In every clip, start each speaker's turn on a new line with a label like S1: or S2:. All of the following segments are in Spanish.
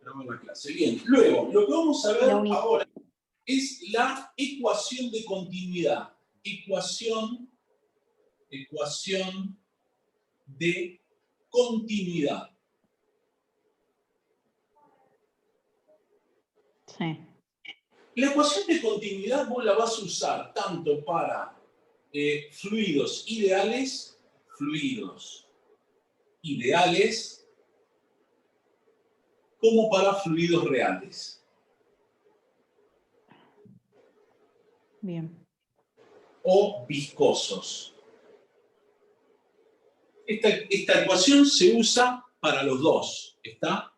S1: grabamos la clase. Bien, luego, lo que vamos a ver
S2: La unidad.
S1: ahora es la ecuación de continuidad. Ecuación de continuidad.
S2: Sí.
S1: La ecuación de continuidad vos la vas a usar tanto para fluidos ideales, como para fluidos reales.
S2: Bien.
S1: O viscosos. Esta ecuación se usa para los dos, ¿está?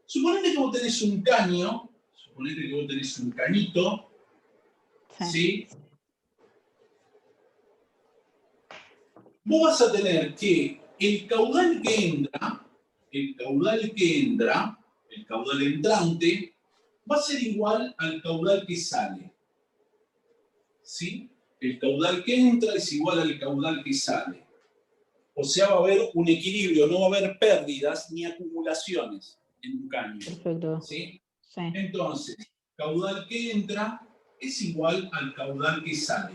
S1: Suponete que vos tenés un caño, suponete que vos tenés un cañito, ¿sí? Vos vas a tener que el caudal entrante, va a ser igual al caudal que sale. ¿Sí? El caudal que entra es igual al caudal que sale. O sea, va a haber un equilibrio, no va a haber pérdidas ni acumulaciones en un caño.
S2: Perfecto.
S1: ¿Sí?
S2: Sí.
S1: Entonces, caudal que entra es igual al caudal que sale.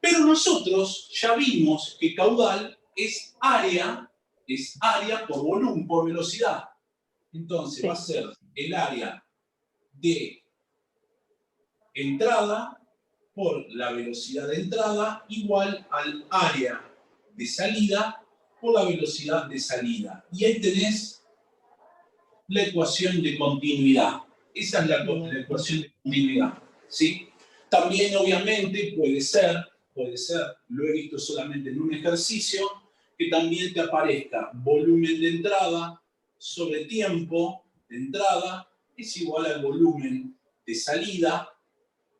S1: Pero nosotros ya vimos que caudal es área por volumen, por velocidad. Entonces va a ser el área de entrada por la velocidad de entrada igual al área de salida por la velocidad de salida. Y ahí tenés la ecuación de continuidad. Esa es la ecuación de continuidad. ¿Sí? También, obviamente, puede ser, lo he visto solamente en un ejercicio, que también te aparezca volumen de entrada sobre tiempo de entrada es igual al volumen de salida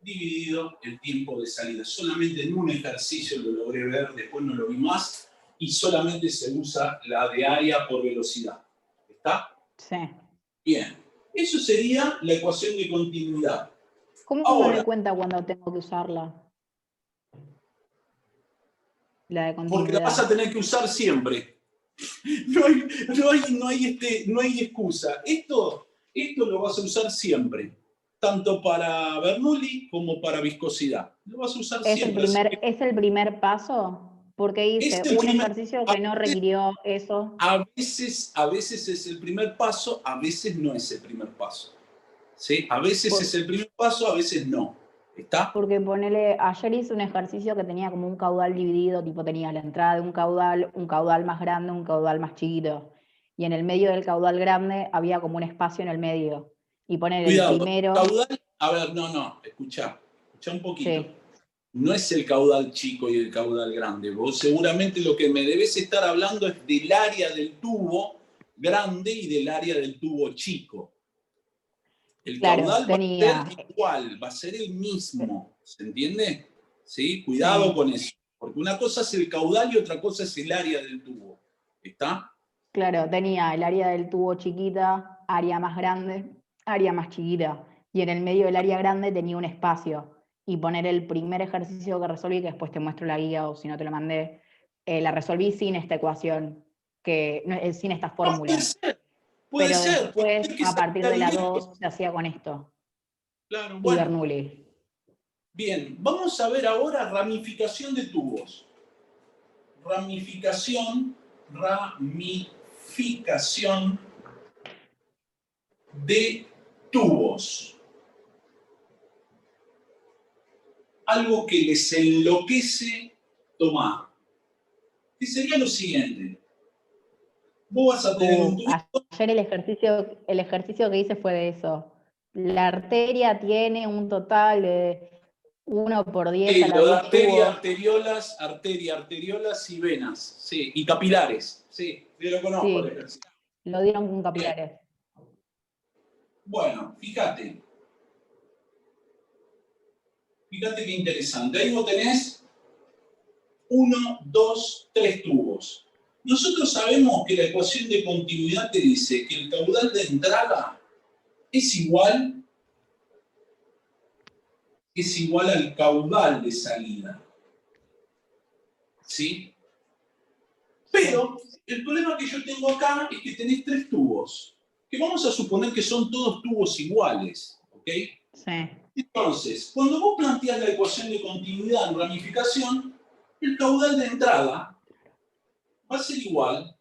S1: dividido el tiempo de salida. Solamente en un ejercicio lo logré ver, después no lo vi más, y solamente se usa la de área por velocidad. ¿Está?
S2: Sí.
S1: Bien. Eso sería la ecuación de continuidad.
S2: ¿Cómo me doy cuenta cuando tengo que usarla? La de continuidad.
S1: Porque la vas a tener que usar siempre. No hay excusa. Esto lo vas a usar siempre. Tanto para Bernoulli como para viscosidad. Lo vas a usar siempre.
S2: ¿Es el primer paso? Porque hice un ejercicio que no requirió eso.
S1: A veces es el primer paso, a veces no es el primer paso. ¿Sí? A veces es el primer paso, a veces no. ¿Está?
S2: Porque ayer hice un ejercicio que tenía como un caudal dividido, tipo tenía la entrada de un caudal más grande, un caudal más chiquito. Y en el medio del caudal grande había como un espacio en el medio. Y
S1: Cuidado,
S2: el primero...
S1: caudal, a ver, escuchá un poquito.
S2: Sí.
S1: No es el caudal chico y el caudal grande. Vos seguramente lo que me debes estar hablando es del área del tubo grande y del área del tubo chico. El caudal va a ser igual, va a ser el mismo. ¿Se entiende? ¿Sí? Cuidado con eso. Porque una cosa es el caudal y otra cosa es el área del tubo. ¿Está?
S2: Claro, tenía el área del tubo chiquita, área más grande, área más chiquita. Y en el medio del área grande tenía un espacio. Y poner el primer ejercicio que resolví, que después te muestro la guía o si no te lo mandé, la resolví sin esta ecuación, sin esta fórmula.
S1: Puede ser.
S2: Después, a partir de la 2, se hacía con esto.
S1: Claro,
S2: y Bernoulli.
S1: Bien, vamos a ver ahora ramificación de tubos. Ramificación de tubos. Algo que les enloquece tomar. Que sería lo siguiente. Vos vas a tener un tubo.
S2: Ayer el ejercicio que hice fue de eso. La arteria tiene un total de 1 por 10 a la 10
S1: arteriolas y venas. Sí, y capilares. Sí, yo lo conozco el ejercicio.
S2: Lo dieron con capilares.
S1: Bueno, fíjate. Fíjate qué interesante. Ahí vos tenés 1, 2, 3 tubos. Nosotros sabemos que la ecuación de continuidad te dice que el caudal de entrada es igual al caudal de salida. ¿Sí? Pero el problema que yo tengo acá es que tenés 3 tubos, que vamos a suponer que son todos tubos iguales, ¿ok?
S2: Sí.
S1: Entonces, cuando vos planteas la ecuación de continuidad en ramificación, el caudal de entrada va a ser igual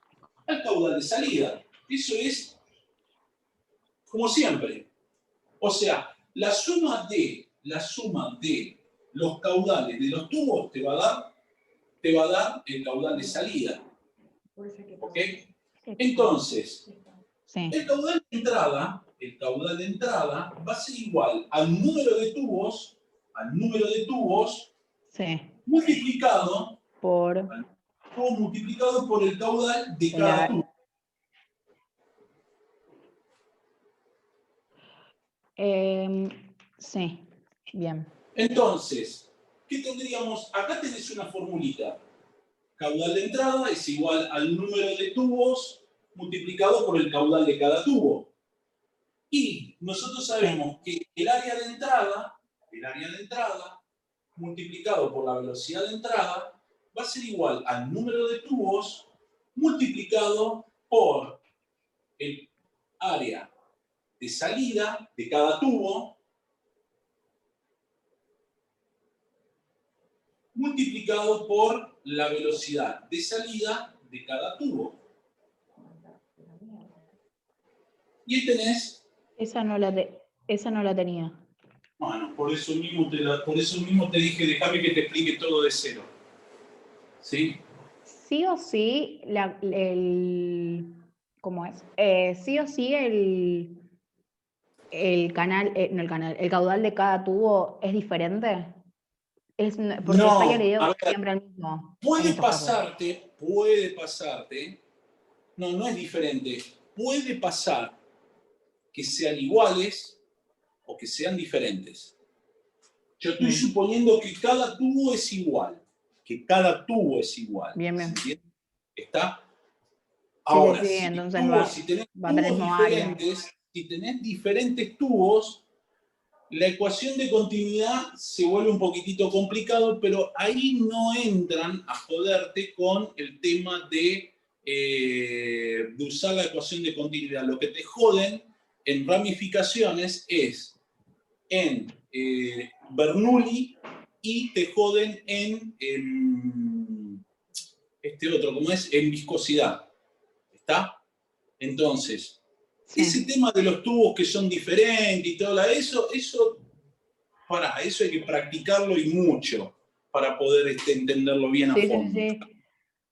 S1: al caudal de salida. Eso es como siempre. O sea, la suma de los caudales de los tubos te va a dar el caudal de salida. ¿Ok? Entonces,
S2: Sí.
S1: el caudal de entrada va a ser igual al número de tubos,
S2: Sí.
S1: multiplicado
S2: Por
S1: el caudal de
S2: el
S1: cada
S2: área.
S1: tubo.
S2: Sí. Bien.
S1: Entonces, ¿qué tendríamos? Acá tenés una formulita. Caudal de entrada es igual al número de tubos multiplicado por el caudal de cada tubo. Y nosotros sabemos que el área de entrada multiplicado por la velocidad de entrada va a ser igual al número de tubos multiplicado por el área de salida de cada tubo multiplicado por la velocidad de salida de cada tubo. Y ahí tenés...
S2: Esa no la tenía.
S1: Bueno, por eso mismo te dije, déjame que te explique todo de cero. ¿Sí?
S2: Sí o sí, ¿cómo es? Sí o sí el caudal de cada tubo es diferente. Porque yo había
S1: No,
S2: leído
S1: a
S2: que
S1: ver,
S2: siempre el mismo en
S1: puede
S2: estos casos.
S1: pasarte, no es diferente, puede pasar que sean iguales o que sean diferentes. Yo estoy suponiendo que cada tubo es igual,
S2: Bien,
S1: ¿se
S2: bien.
S1: entiende? ¿Está?
S2: Sí,
S1: Ahora,
S2: sí, entonces va
S1: si tenés
S2: a tener el
S1: tubos
S2: mismo área.
S1: diferentes, si tenés diferentes tubos, la ecuación de continuidad se vuelve un poquitito complicado, pero ahí no entran a joderte con el tema de usar la ecuación de continuidad. Lo que te joden en ramificaciones es en Bernoulli y te joden en este otro, ¿cómo es? En viscosidad. ¿Está? Entonces, ese tema de los tubos que son diferentes y todo eso hay que practicarlo y mucho para poder entenderlo bien a fondo.
S2: Sí.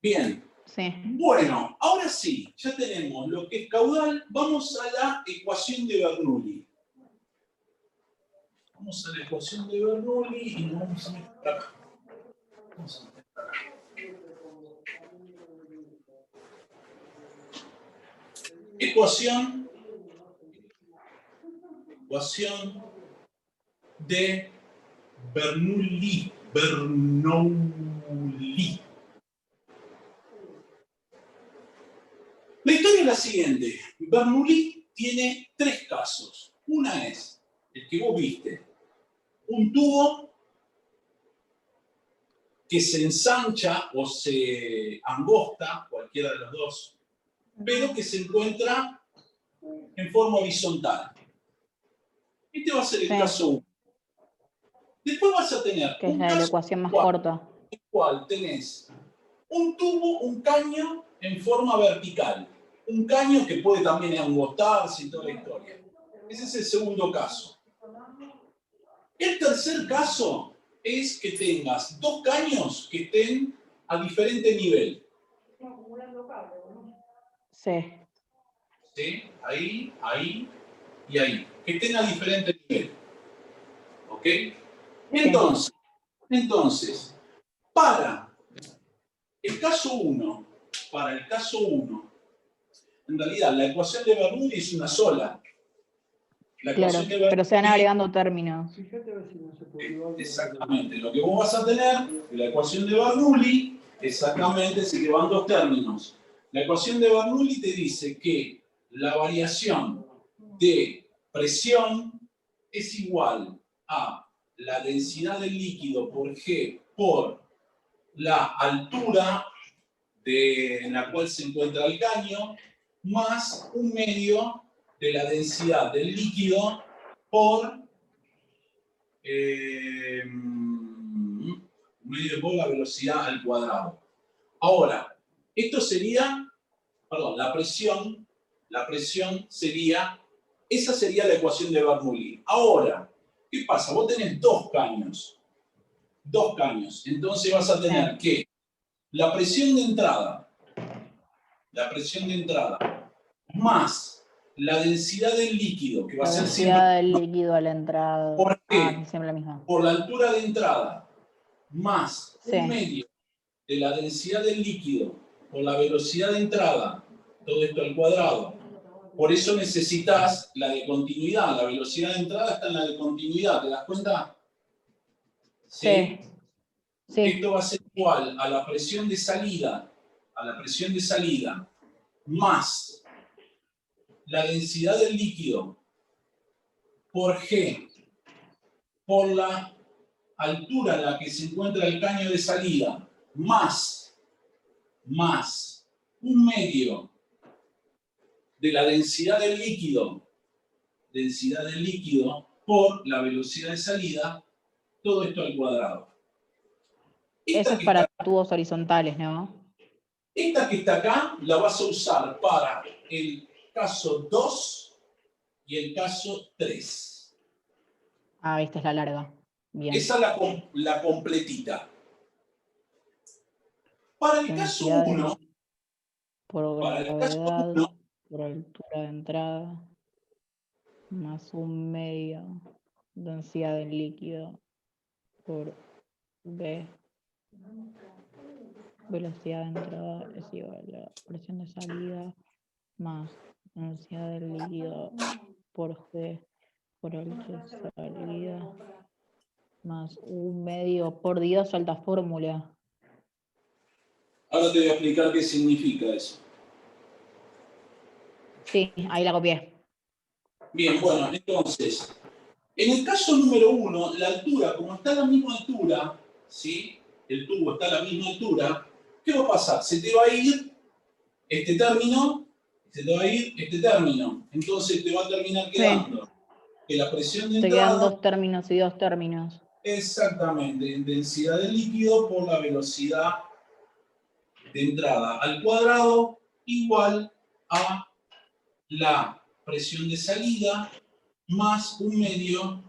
S1: Bien.
S2: Sí.
S1: Bueno, ahora sí, ya tenemos lo que es caudal. Vamos a la ecuación de Bernoulli. Vamos a la ecuación de Bernoulli y nos vamos a meter acá. Ecuación de Bernoulli. La historia es la siguiente. Bernoulli tiene 3 casos. Una es el que vos viste. Un tubo que se ensancha o se angosta, cualquiera de los dos, pero que se encuentra en forma horizontal. Este va a ser el caso 1. Después vas a tener
S2: Que es
S1: un
S2: la de la
S1: caso
S2: ecuación más
S1: 4,
S2: corta.
S1: en el cual tenés un tubo, un caño en forma vertical. Un caño que puede también angostarse y toda la historia. Ese es el segundo caso. El tercer caso es que tengas 2 caños que estén a diferente nivel.
S2: Sí.
S1: ¿Sí? Ahí y ahí. Que estén a diferente nivel. ¿Ok? Entonces, para el caso 1, en realidad la ecuación de Bernoulli es una sola. La ecuación de Bernoulli,
S2: pero se van agregando términos.
S1: exactamente. Lo que vos vas a tener de la ecuación de Bernoulli, exactamente, se llevan 2 términos. La ecuación de Bernoulli te dice que la variación de presión es igual a la densidad del líquido por G por la altura en la cual se encuentra el caño, más 1/2 de la densidad del líquido por medio por la velocidad al cuadrado. Ahora, esto sería, perdón, la presión sería, esa sería la ecuación de Bernoulli. Ahora, ¿qué pasa? Vos tenés dos caños, entonces vas a tener que la presión de entrada, más la densidad del líquido, que va a ser siempre...
S2: La densidad del líquido a la entrada.
S1: ¿Por qué?
S2: Siempre la misma.
S1: Por la altura de entrada, más 1/2 de la densidad del líquido, por la velocidad de entrada, todo esto al cuadrado. Por eso necesitas la de continuidad. La velocidad de entrada está en la de continuidad, ¿te das cuenta?
S2: Sí.
S1: Esto va a ser igual a la presión de salida, más la densidad del líquido por G, por la altura en la que se encuentra el caño de salida, más 1/2 de la densidad del líquido por la velocidad de salida, todo esto al cuadrado.
S2: Eso es para tubos horizontales, ¿no?
S1: Esta que está acá la vas a usar para el caso 2 y el caso 3.
S2: Esta es la larga. Bien.
S1: Esa es la completita. Para el caso 1,
S2: por gravedad, por altura de entrada, más 1/2 densidad del líquido por B, velocidad de entrada es igual a la presión de salida más densidad del líquido por G por altura de salida más 1/2. Por Dios, alta fórmula.
S1: Ahora te voy a explicar qué significa eso.
S2: Sí, ahí la copié.
S1: Bien, bueno, entonces, en el caso número 1, la altura, como está a la misma altura, ¿sí? El tubo está a la misma altura, ¿qué va a pasar? Se te va a ir este término, entonces te va a terminar quedando que la presión de entrada...
S2: Te quedan 2 términos y 2 términos.
S1: Exactamente, densidad del líquido por la velocidad de entrada al cuadrado igual a la presión de salida más 1/2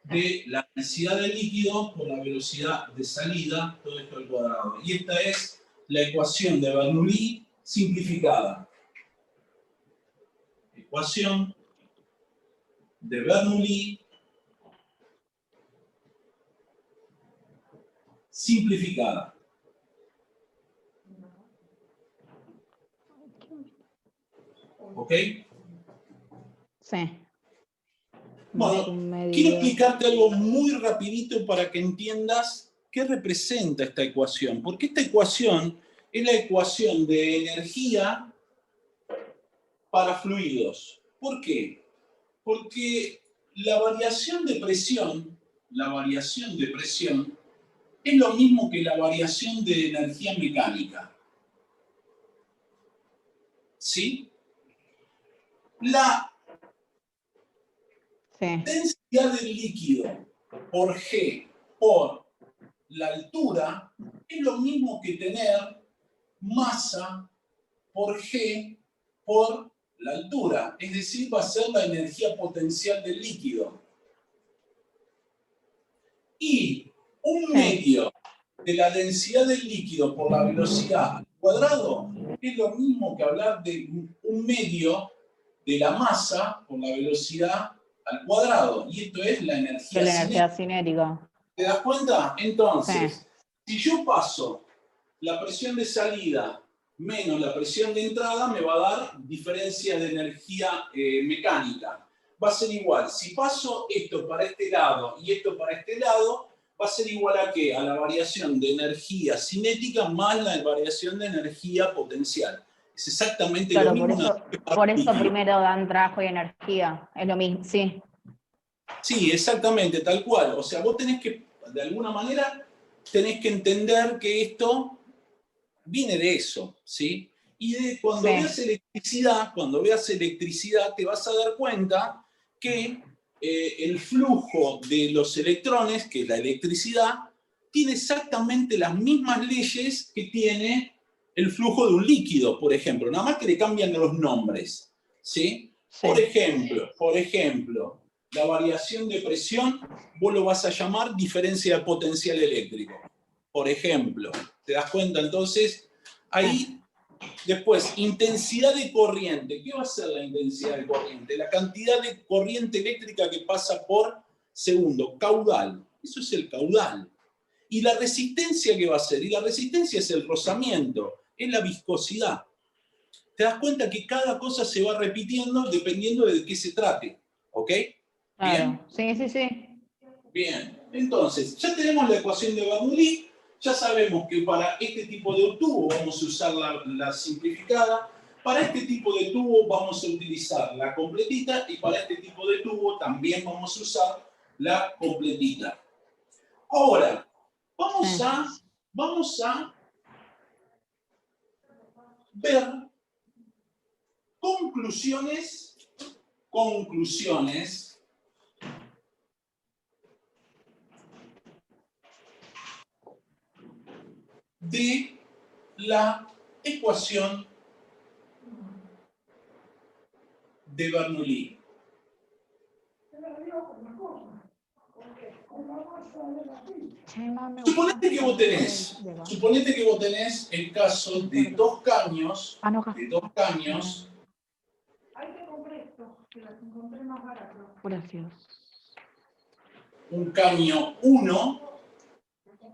S1: de la densidad del líquido por la velocidad de salida, todo esto al cuadrado. Y esta es la ecuación de Bernoulli simplificada. Ecuación de Bernoulli simplificada. ¿Ok?
S2: Sí.
S1: Bueno, quiero explicarte algo muy rapidito para que entiendas qué representa esta ecuación. Porque esta ecuación es la ecuación de energía para fluidos. ¿Por qué? Porque la variación de presión es lo mismo que la variación de energía mecánica. ¿Sí? La densidad del líquido por G por la altura es lo mismo que tener masa por G por la altura. Es decir, va a ser la energía potencial del líquido. Y 1/2 de la densidad del líquido por la velocidad al cuadrado es lo mismo que hablar de 1/2 de la masa por la velocidad al cuadrado. Y esto es la energía
S2: cinética.
S1: ¿Te das cuenta? Entonces, si yo paso la presión de salida menos la presión de entrada, me va a dar diferencia de energía mecánica. Va a ser igual. Si paso esto para este lado y esto para este lado, va a ser igual a ¿qué? A la variación de energía cinética más la variación de energía potencial. Es exactamente lo mismo.
S2: Por eso primero dan trabajo y energía. Es lo mismo, sí.
S1: Sí, exactamente, tal cual. O sea, vos tenés que, de alguna manera, tenés que entender que esto viene de eso, ¿sí? Y cuando veas electricidad, te vas a dar cuenta que el flujo de los electrones, que es la electricidad, tiene exactamente las mismas leyes que tiene el flujo de un líquido, por ejemplo, nada más que le cambian los nombres, ¿sí? Por ejemplo, la variación de presión, vos lo vas a llamar diferencia de potencial eléctrico. Por ejemplo, ¿te das cuenta? Entonces, ahí, después, intensidad de corriente. ¿Qué va a ser la intensidad de corriente? La cantidad de corriente eléctrica que pasa por segundo. Caudal. Eso es el caudal. ¿Y la resistencia qué va a ser? Y la resistencia es el rozamiento, es la viscosidad. Te das cuenta que cada cosa se va repitiendo dependiendo de qué se trate. ¿Ok?
S2: Claro.
S1: ¿Bien?
S2: Sí.
S1: Bien. Entonces, ya tenemos la ecuación de Bernoulli. Ya sabemos que para este tipo de tubo vamos a usar la simplificada. Para este tipo de tubo vamos a utilizar la completita. Y para este tipo de tubo también vamos a usar la completita. Ahora, vamos a ver conclusiones de la ecuación de Bernoulli. Suponete que vos tenés el caso de dos caños.
S2: Gracias.
S1: Un caño 1,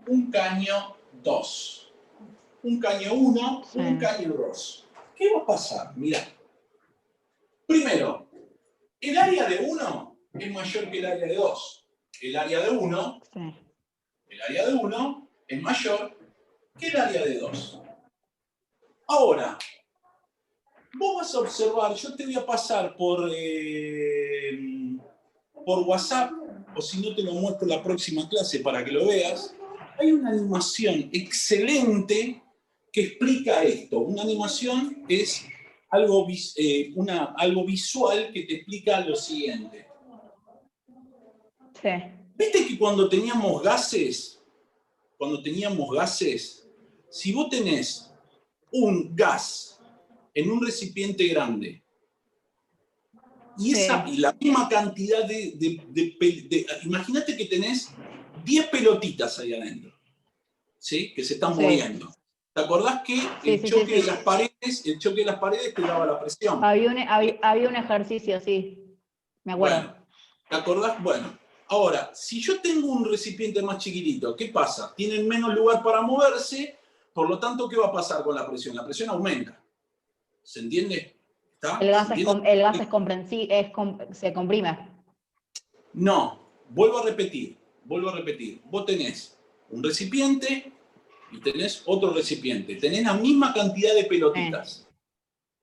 S1: un caño 2. Un caño 1, un caño 2. ¿Qué va a pasar? Mirá. Primero, el área de 1 es mayor que el área de 2. El área de 1 es mayor que el área de 2. Ahora, vos vas a observar, yo te voy a pasar por WhatsApp, o si no te lo muestro en la próxima clase para que lo veas. Hay una animación excelente que explica esto. Una animación es algo visual que te explica lo siguiente.
S2: Sí.
S1: ¿Viste que cuando teníamos gases, si vos tenés un gas en un recipiente grande y la misma cantidad imagínate que tenés 10 pelotitas ahí adentro, ¿sí? Que se están moviendo. ¿Te acordás que el choque de las paredes te daba la presión?
S2: Había un ejercicio, sí. Me acuerdo.
S1: Bueno, ¿te acordás? Bueno, ahora, si yo tengo un recipiente más chiquitito, ¿qué pasa? Tienen menos lugar para moverse, por lo tanto, ¿qué va a pasar con la presión? La presión aumenta. ¿Se entiende? ¿Está?
S2: El gas se comprime.
S1: No, vuelvo a repetir. Vos tenés un recipiente y tenés otro recipiente. Tenés la misma cantidad de pelotitas.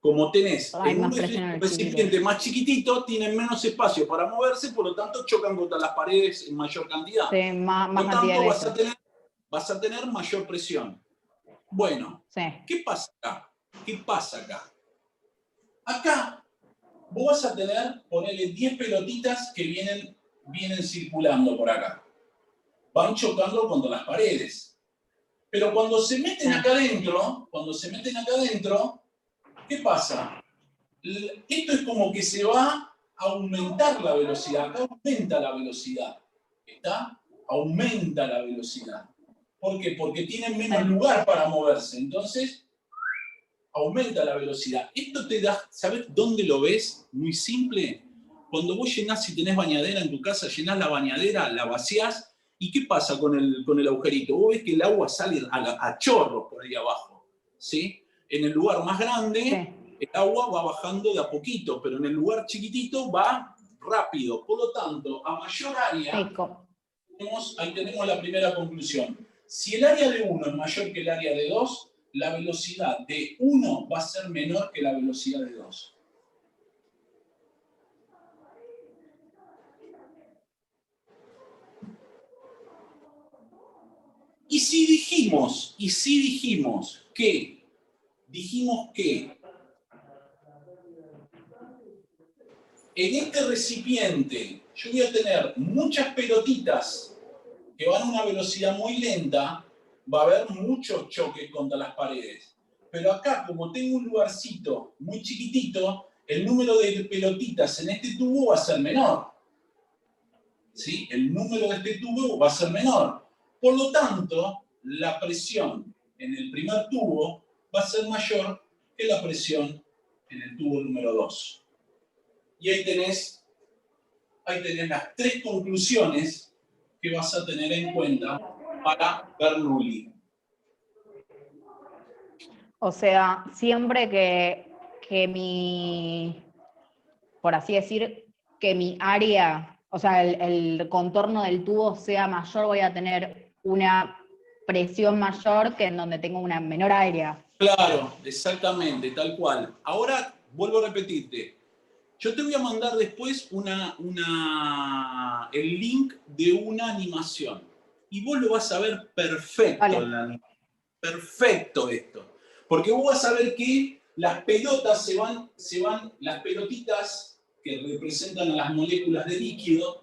S1: Como tenés en un recipiente más chiquitito, tienen menos espacio para moverse, por lo tanto chocan contra las paredes en mayor cantidad.
S2: Sí, más
S1: por lo tanto,
S2: cantidad
S1: vas a tener mayor presión. Bueno, ¿qué pasa acá? Acá vos vas a tener, ponele 10 pelotitas que vienen circulando por acá. Van chocando contra las paredes. Pero cuando se meten acá adentro, ¿qué pasa? Esto es como que se va a aumentar la velocidad. Acá aumenta la velocidad. ¿Está? Aumenta la velocidad. ¿Por qué? Porque tienen menos lugar para moverse. Entonces, aumenta la velocidad. Esto te da, ¿sabes dónde lo ves? Muy simple. Cuando vos llenás, si tenés bañadera en tu casa, llenás la bañadera, la vaciás, ¿y qué pasa con el agujerito? Vos ves que el agua sale a chorros por ahí abajo, ¿sí? En el lugar más grande, el agua va bajando de a poquito, pero en el lugar chiquitito va rápido. Por lo tanto, a mayor área, ahí tenemos la primera conclusión. Si el área de 1 es mayor que el área de 2, la velocidad de 1 va a ser menor que la velocidad de 2. Y si dijimos que dijimos que en este recipiente yo voy a tener muchas pelotitas que van a una velocidad muy lenta, va a haber muchos choques contra las paredes. Pero acá, como tengo un lugarcito muy chiquitito, el número de pelotitas en este tubo va a ser menor. ¿Sí? El número de este tubo va a ser menor. Por lo tanto, la presión en el primer tubo va a ser mayor que la presión en el tubo número 2. Y ahí tenés las tres conclusiones que vas a tener en cuenta para Bernoulli.
S2: O sea, siempre que por así decir, que mi área, o sea, el contorno del tubo sea mayor, voy a tener una presión mayor que en donde tengo una menor área.
S1: Claro, exactamente, tal cual. Ahora, vuelvo a repetirte. Yo te voy a mandar después el link de una animación. Y vos lo vas a ver perfecto en la animación. Perfecto esto. Porque vos vas a ver que las pelotas las pelotitas que representan a las moléculas de líquido,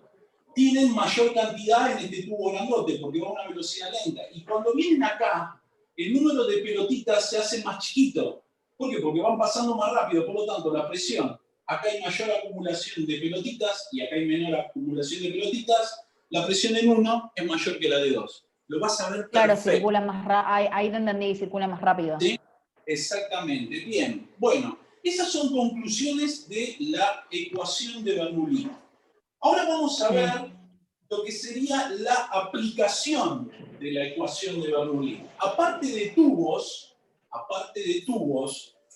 S1: tienen mayor cantidad en este tubo grandote, porque va a una velocidad lenta. Y cuando vienen acá, el número de pelotitas se hace más chiquito. ¿Por qué? Porque van pasando más rápido, por lo tanto, la presión. Acá hay mayor acumulación de pelotitas y acá hay menor acumulación de pelotitas. La presión en uno es mayor que la de 2. Lo vas a ver
S2: claro,
S1: perfecto.
S2: circula más rápido, ahí te entendí, circula más rápido.
S1: ¿Sí? Exactamente, bien. Bueno, esas son conclusiones de la ecuación de Bernoulli. Ahora vamos a ver lo que sería la aplicación de la ecuación de Bernoulli. Aparte de tubos,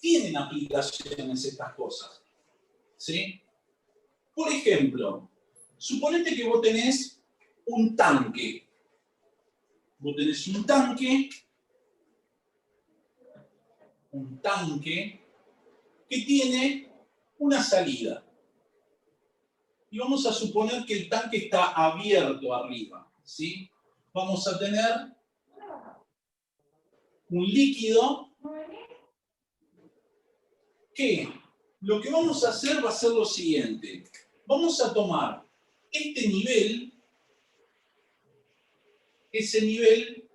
S1: tienen aplicaciones estas cosas. ¿Sí? Por ejemplo, suponete que vos tenés un tanque. Vos tenés un tanque que tiene una salida. Y vamos a suponer que el tanque está abierto arriba, ¿sí? Vamos a tener un líquido que lo que vamos a hacer va a ser lo siguiente. Vamos a tomar este nivel, ese nivel,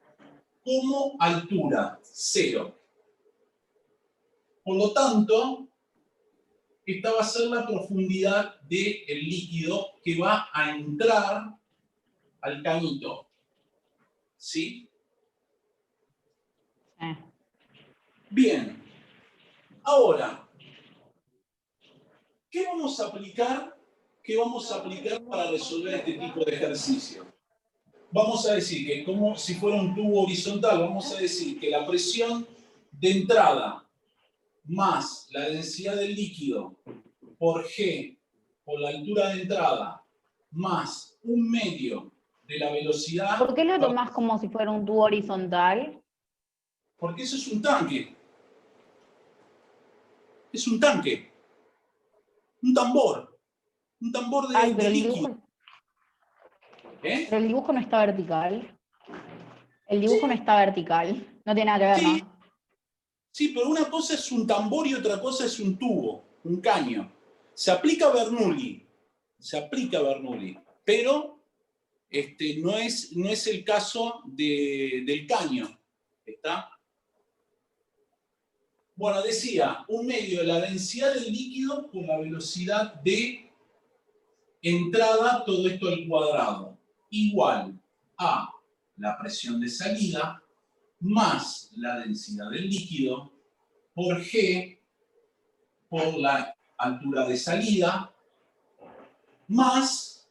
S1: como altura, 0. Por lo tanto, esta va a ser la profundidad del líquido que va a entrar al cañito. ¿Sí? Bien. Ahora, ¿qué vamos a aplicar para resolver este tipo de ejercicio? Vamos a decir que, como si fuera un tubo horizontal, vamos a decir que la presión de entrada más la densidad del líquido por G, por la altura de entrada, más 1/2 de la velocidad...
S2: ¿Por qué lo tomás como si fuera un tubo horizontal?
S1: Porque eso es un tanque. Es un tanque. Un tambor. Un tambor de líquido.
S2: Pero el dibujo no está vertical. El dibujo no está vertical. No tiene nada que ver,
S1: Sí.
S2: ¿no?
S1: Sí, pero una cosa es un tambor y otra cosa es un tubo, un caño. Se aplica Bernoulli, pero no es el caso del caño. ¿Está? Bueno, decía, 1/2 de la densidad del líquido por la velocidad de entrada, todo esto al cuadrado, igual a la presión de salida más la densidad del líquido por G por la altura de salida más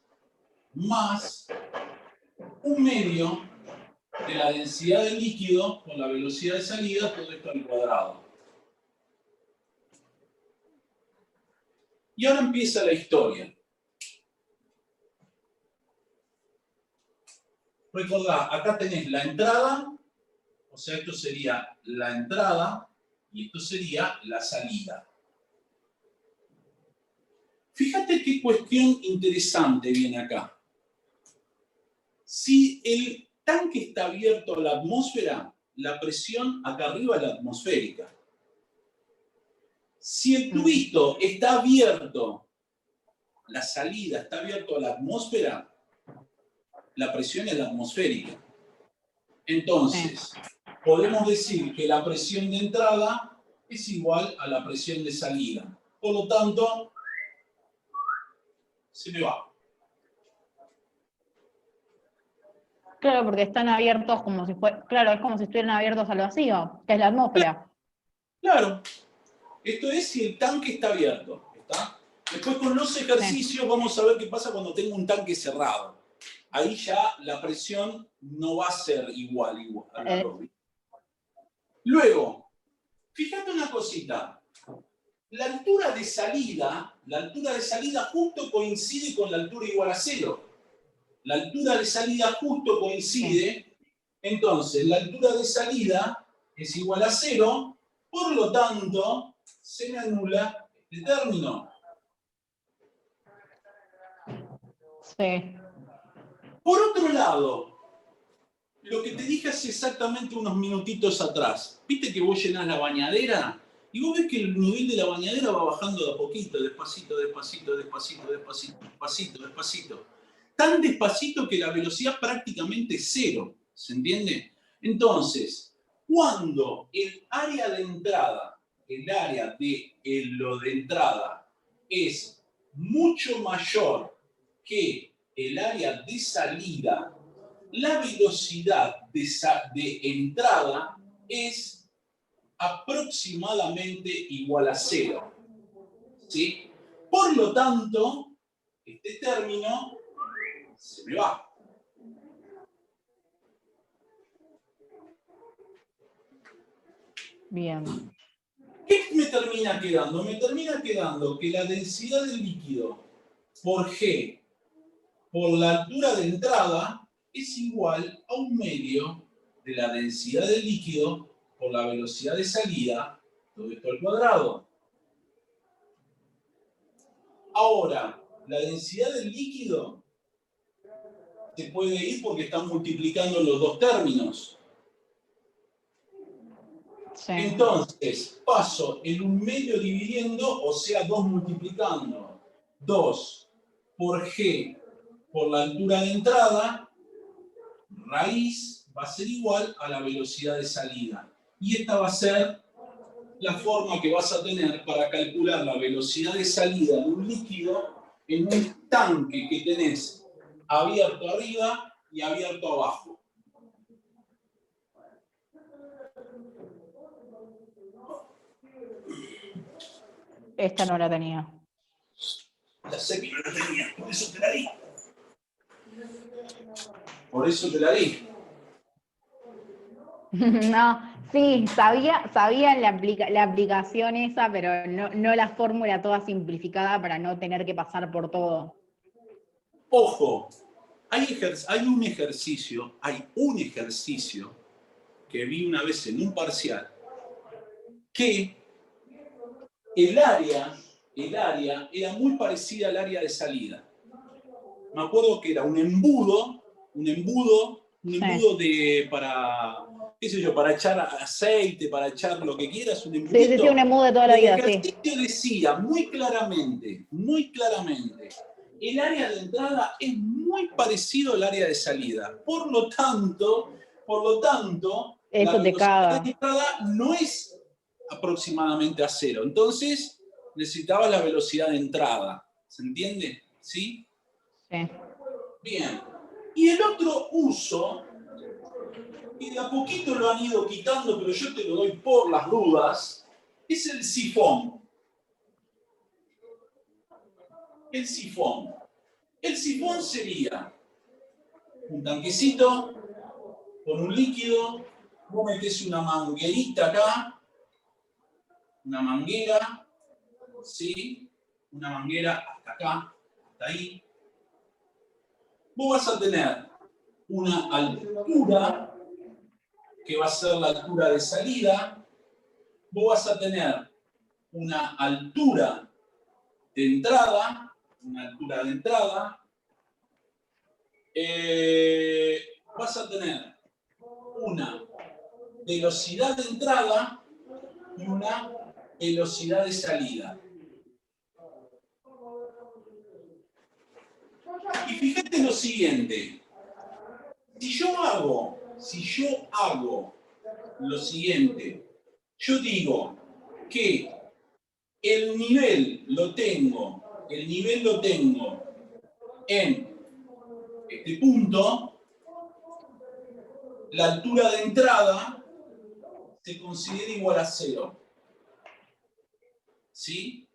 S1: 1/2 de la densidad del líquido por la velocidad de salida, todo esto al cuadrado. Y ahora empieza la historia. Recordá, acá tenés la entrada, o sea, esto sería la entrada y esto sería la salida. Fíjate qué cuestión interesante viene acá. Si el tanque está abierto a la atmósfera, la presión acá arriba es la atmosférica. Si el tubito está abierto, la salida está abierta a la atmósfera, la presión es la atmosférica. Entonces, podemos decir que la presión de entrada es igual a la presión de salida. Por lo tanto, se me va.
S2: Claro, porque están abiertos como si fuera, claro, es como si estuvieran abiertos al vacío, que es la atmósfera.
S1: Claro. Esto es si el tanque está abierto. ¿Está? Después con los ejercicios vamos a ver qué pasa cuando tengo un tanque cerrado. Ahí ya la presión no va a ser igual a la dos. Luego, fíjate una cosita. La altura de salida justo coincide con la altura igual a 0. La altura de salida justo coincide, entonces la altura de salida es igual a 0, por lo tanto, se me anula este término.
S2: Sí.
S1: Por otro lado, lo que te dije hace exactamente unos minutitos atrás, viste que vos llenás la bañadera y vos ves que el nivel de la bañadera va bajando de a poquito, despacito, despacito, despacito, despacito, despacito, despacito. Tan despacito que la velocidad prácticamente es 0, ¿se entiende? Entonces, cuando el área de entrada, lo de entrada es mucho mayor que el área de salida, la velocidad de entrada es aproximadamente igual a 0. ¿Sí? Por lo tanto, este término se me va.
S2: Bien.
S1: ¿Qué me termina quedando? Me termina quedando que la densidad del líquido por G por la altura de entrada es igual a 1/2 de la densidad del líquido por la velocidad de salida, todo esto al cuadrado. Ahora, la densidad del líquido se puede ir porque están multiplicando los dos términos.
S2: Sí.
S1: Entonces, paso el 1/2 dividiendo, o sea, 2 multiplicando. 2 por G por la altura de entrada, raíz va a ser igual a la velocidad de salida. Y esta va a ser la forma que vas a tener para calcular la velocidad de salida de un líquido en un tanque que tenés abierto arriba y abierto abajo.
S2: Esta no la tenía.
S1: Ya sé que no la tenía, por eso te la di. Por eso te la di.
S2: No, sí, sabía la aplicación esa, pero no la fórmula toda simplificada para no tener que pasar por todo.
S1: Ojo, hay un ejercicio que vi una vez en un parcial, que el área era muy parecida al área de salida. Me acuerdo que era un embudo para echar aceite, para echar lo que quieras, un embudito.
S2: Sí, un embudo de toda la vida, sí.
S1: El ejercicio decía muy claramente, el área de entrada es muy parecido al área de salida. Por lo tanto,
S2: Eso
S1: la
S2: te
S1: velocidad
S2: caga.
S1: de entrada no es aproximadamente a 0. Entonces, necesitaba la velocidad de entrada. ¿Se entiende? ¿Sí?
S2: Sí.
S1: Bien. Y el otro uso, y de a poquito lo han ido quitando, pero yo te lo doy por las dudas, es el sifón. El sifón. El sifón sería un tanquecito con un líquido, vos metés una manguerita acá, una manguera, ¿sí? Una manguera hasta acá, hasta ahí. Vos vas a tener una altura, que va a ser la altura de salida. Vos vas a tener una altura de entrada, vas a tener una velocidad de entrada y una velocidad de salida. Y fíjate lo siguiente. Si yo hago lo siguiente, yo digo que el nivel lo tengo en este punto, la altura de entrada se considera igual a 0. ¿Sí?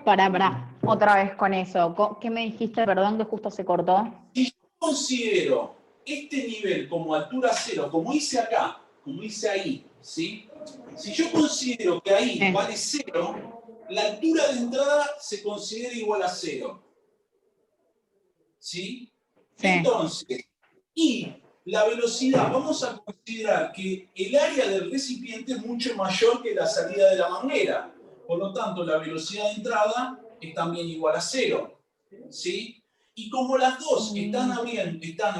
S2: Pará, otra vez con eso. ¿Qué me dijiste? Perdón, que justo se cortó.
S1: Si yo considero este nivel como altura 0, como hice acá, como hice ahí, ¿sí? Si yo considero que ahí vale 0, la altura de entrada se considera igual a 0. ¿Sí? Entonces, y la velocidad, vamos a considerar que el área del recipiente es mucho mayor que la salida de la manguera. Por lo tanto, la velocidad de entrada es también igual a 0. ¿Sí? Y como las dos están a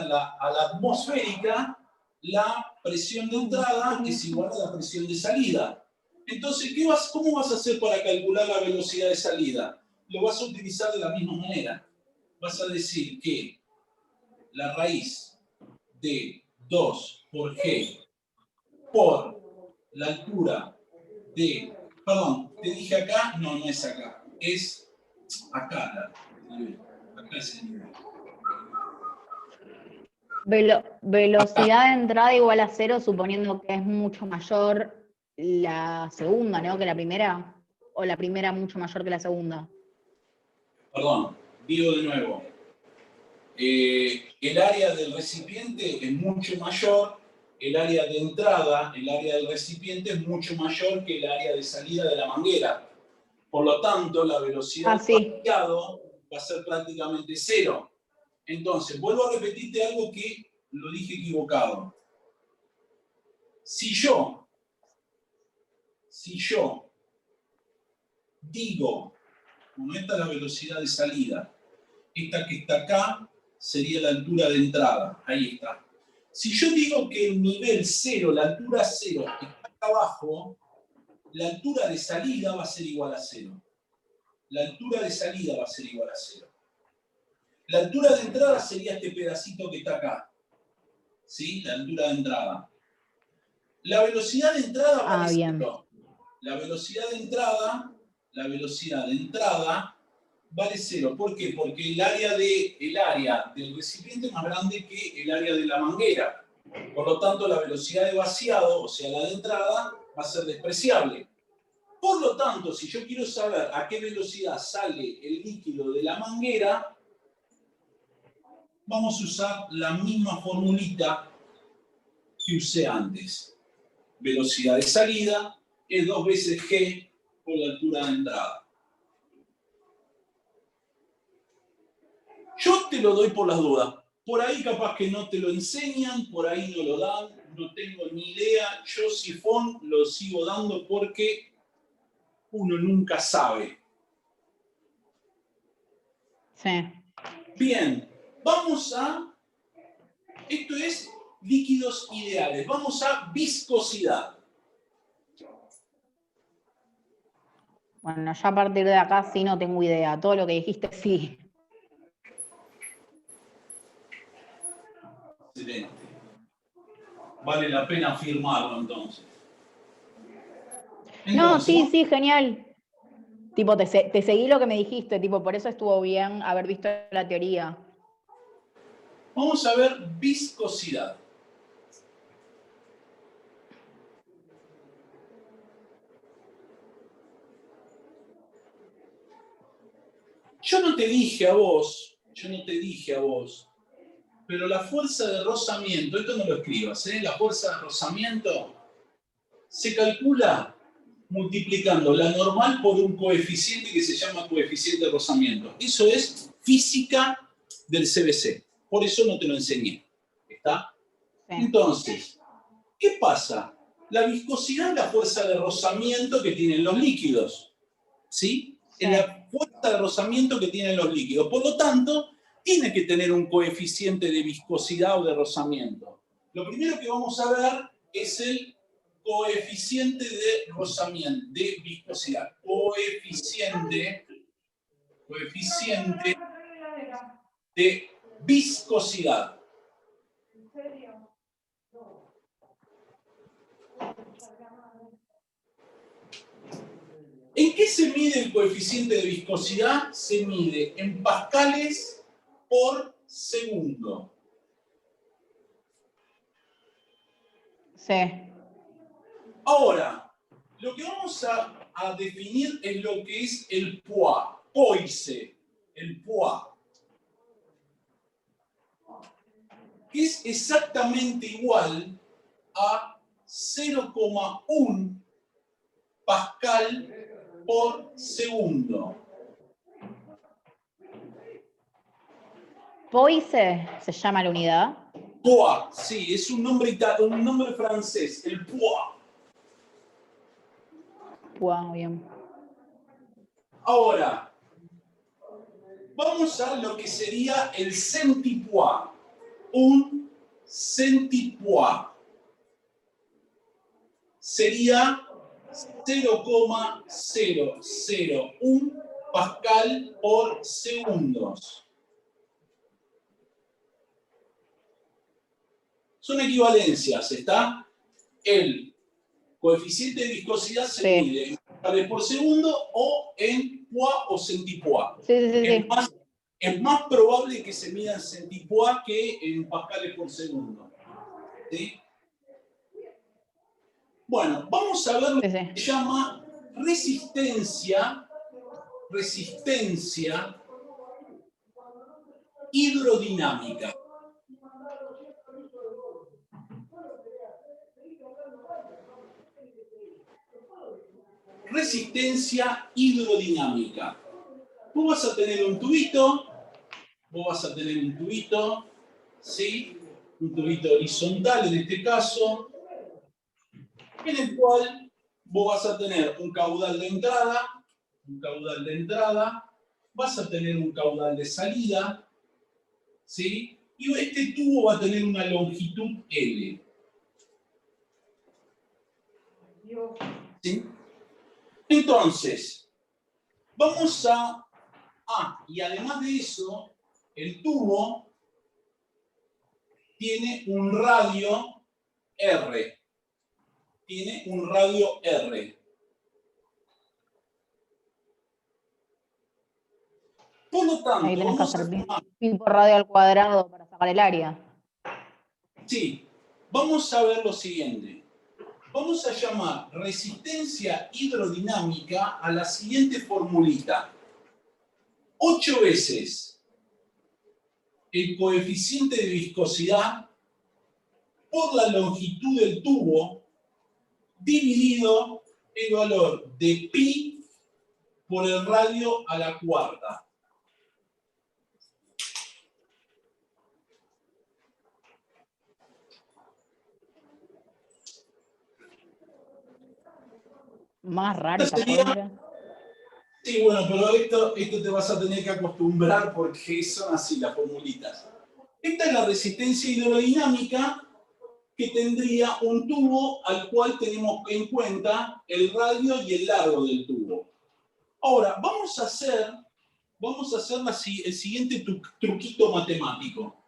S1: la atmosférica, la presión de entrada es igual a la presión de salida. Entonces, ¿cómo vas a hacer para calcular la velocidad de salida? Lo vas a utilizar de la misma manera. Vas a decir que la raíz de 2 por G por la altura de... Perdón, te dije acá, no es acá, es acá el nivel. Acá es el nivel.
S2: Velocidad de entrada igual a 0, suponiendo que es mucho mayor la segunda, ¿no? Que la primera. O la primera mucho mayor que la segunda.
S1: Perdón, digo de nuevo. El área del recipiente es mucho mayor, el área de entrada, el área del recipiente es mucho mayor que el área de salida de la manguera. Por lo tanto, la velocidad del vaciado va a ser prácticamente 0. Entonces, vuelvo a repetirte algo que lo dije equivocado. Si yo digo, como esta es la velocidad de salida, esta que está acá sería la altura de entrada, ahí está. Si yo digo que el nivel 0, la altura 0, está acá abajo, la altura de salida va a ser igual a 0. La altura de salida va a ser igual a 0. La altura de entrada sería este pedacito que está acá. ¿Sí? La altura de entrada. La velocidad de entrada vale 0. La velocidad de entrada vale 0. ¿Por qué? Porque el área del recipiente es más grande que el área de la manguera. Por lo tanto, la velocidad de vaciado, o sea, la de entrada, va a ser despreciable. Por lo tanto, si yo quiero saber a qué velocidad sale el líquido de la manguera, vamos a usar la misma formulita que usé antes. Velocidad de salida es 2 veces G por la altura de entrada. Yo te lo doy por las dudas. Por ahí capaz que no te lo enseñan, por ahí no lo dan, no tengo ni idea. Yo sifón lo sigo dando porque uno nunca sabe.
S2: Sí.
S1: Bien, vamos a... Esto es líquidos ideales. Vamos a viscosidad.
S2: Bueno, ya a partir de acá sí no tengo idea. Todo lo que dijiste sí.
S1: Excelente. Vale la pena firmarlo entonces.
S2: No, sí, genial. Tipo, te seguí lo que me dijiste, tipo, por eso estuvo bien haber visto la teoría.
S1: Vamos a ver viscosidad. Yo no te dije a vos, pero la fuerza de rozamiento, esto no lo escribas, la fuerza de rozamiento se calcula multiplicando la normal por un coeficiente que se llama coeficiente de rozamiento. Eso es física del CBC. Por eso no te lo enseñé. ¿Está? Sí. Entonces, ¿qué pasa? La viscosidad es la fuerza de rozamiento que tienen los líquidos. ¿Sí? Sí. Es la fuerza de rozamiento que tienen los líquidos. Por lo tanto, tiene que tener un coeficiente de viscosidad o de rozamiento. Lo primero que vamos a ver es el coeficiente de rozamiento, de viscosidad. Coeficiente de viscosidad. ¿En qué se mide el coeficiente de viscosidad? Se mide en pascales por segundo.
S2: Sí.
S1: Ahora, lo que vamos a definir es lo que es el poids, poise, el poids, que es exactamente igual a 0,1 pascal por segundo.
S2: Poise se llama la unidad.
S1: Poids, sí, es un nombre francés, el poids.
S2: Wow, bien.
S1: Ahora, vamos a lo que sería el centipoids. Un centipoids sería 0,001 pascal por segundos. Son equivalencias, ¿está? El coeficiente de viscosidad se mide en pascales por segundo o en poids o centipoids.
S2: Sí.
S1: Es más probable que se mida en centipoids que en pascales por segundo. ¿Sí? Bueno, vamos a ver lo que se llama resistencia hidrodinámica. Resistencia hidrodinámica. Vos vas a tener un tubito, ¿sí? Un tubito horizontal en este caso, en el cual vos vas a tener un caudal de entrada, vas a tener un caudal de salida, ¿sí? Y este tubo va a tener una longitud L. ¿Sí? Entonces, vamos a... y además de eso, el tubo tiene un radio R. Por lo tanto,
S2: ahí tenés que hacer pi por radio al cuadrado para sacar el área.
S1: Sí, vamos a ver lo siguiente. Vamos a llamar resistencia hidrodinámica a la siguiente formulita. 8 veces el coeficiente de viscosidad por la longitud del tubo dividido el valor de pi por el radio a la cuarta.
S2: Más raro esa fórmula.
S1: Sí, bueno, pero esto te vas a tener que acostumbrar porque son así las formulitas. Esta es la resistencia hidrodinámica que tendría un tubo al cual tenemos en cuenta el radio y el largo del tubo. Ahora, vamos a hacer el siguiente truquito matemático,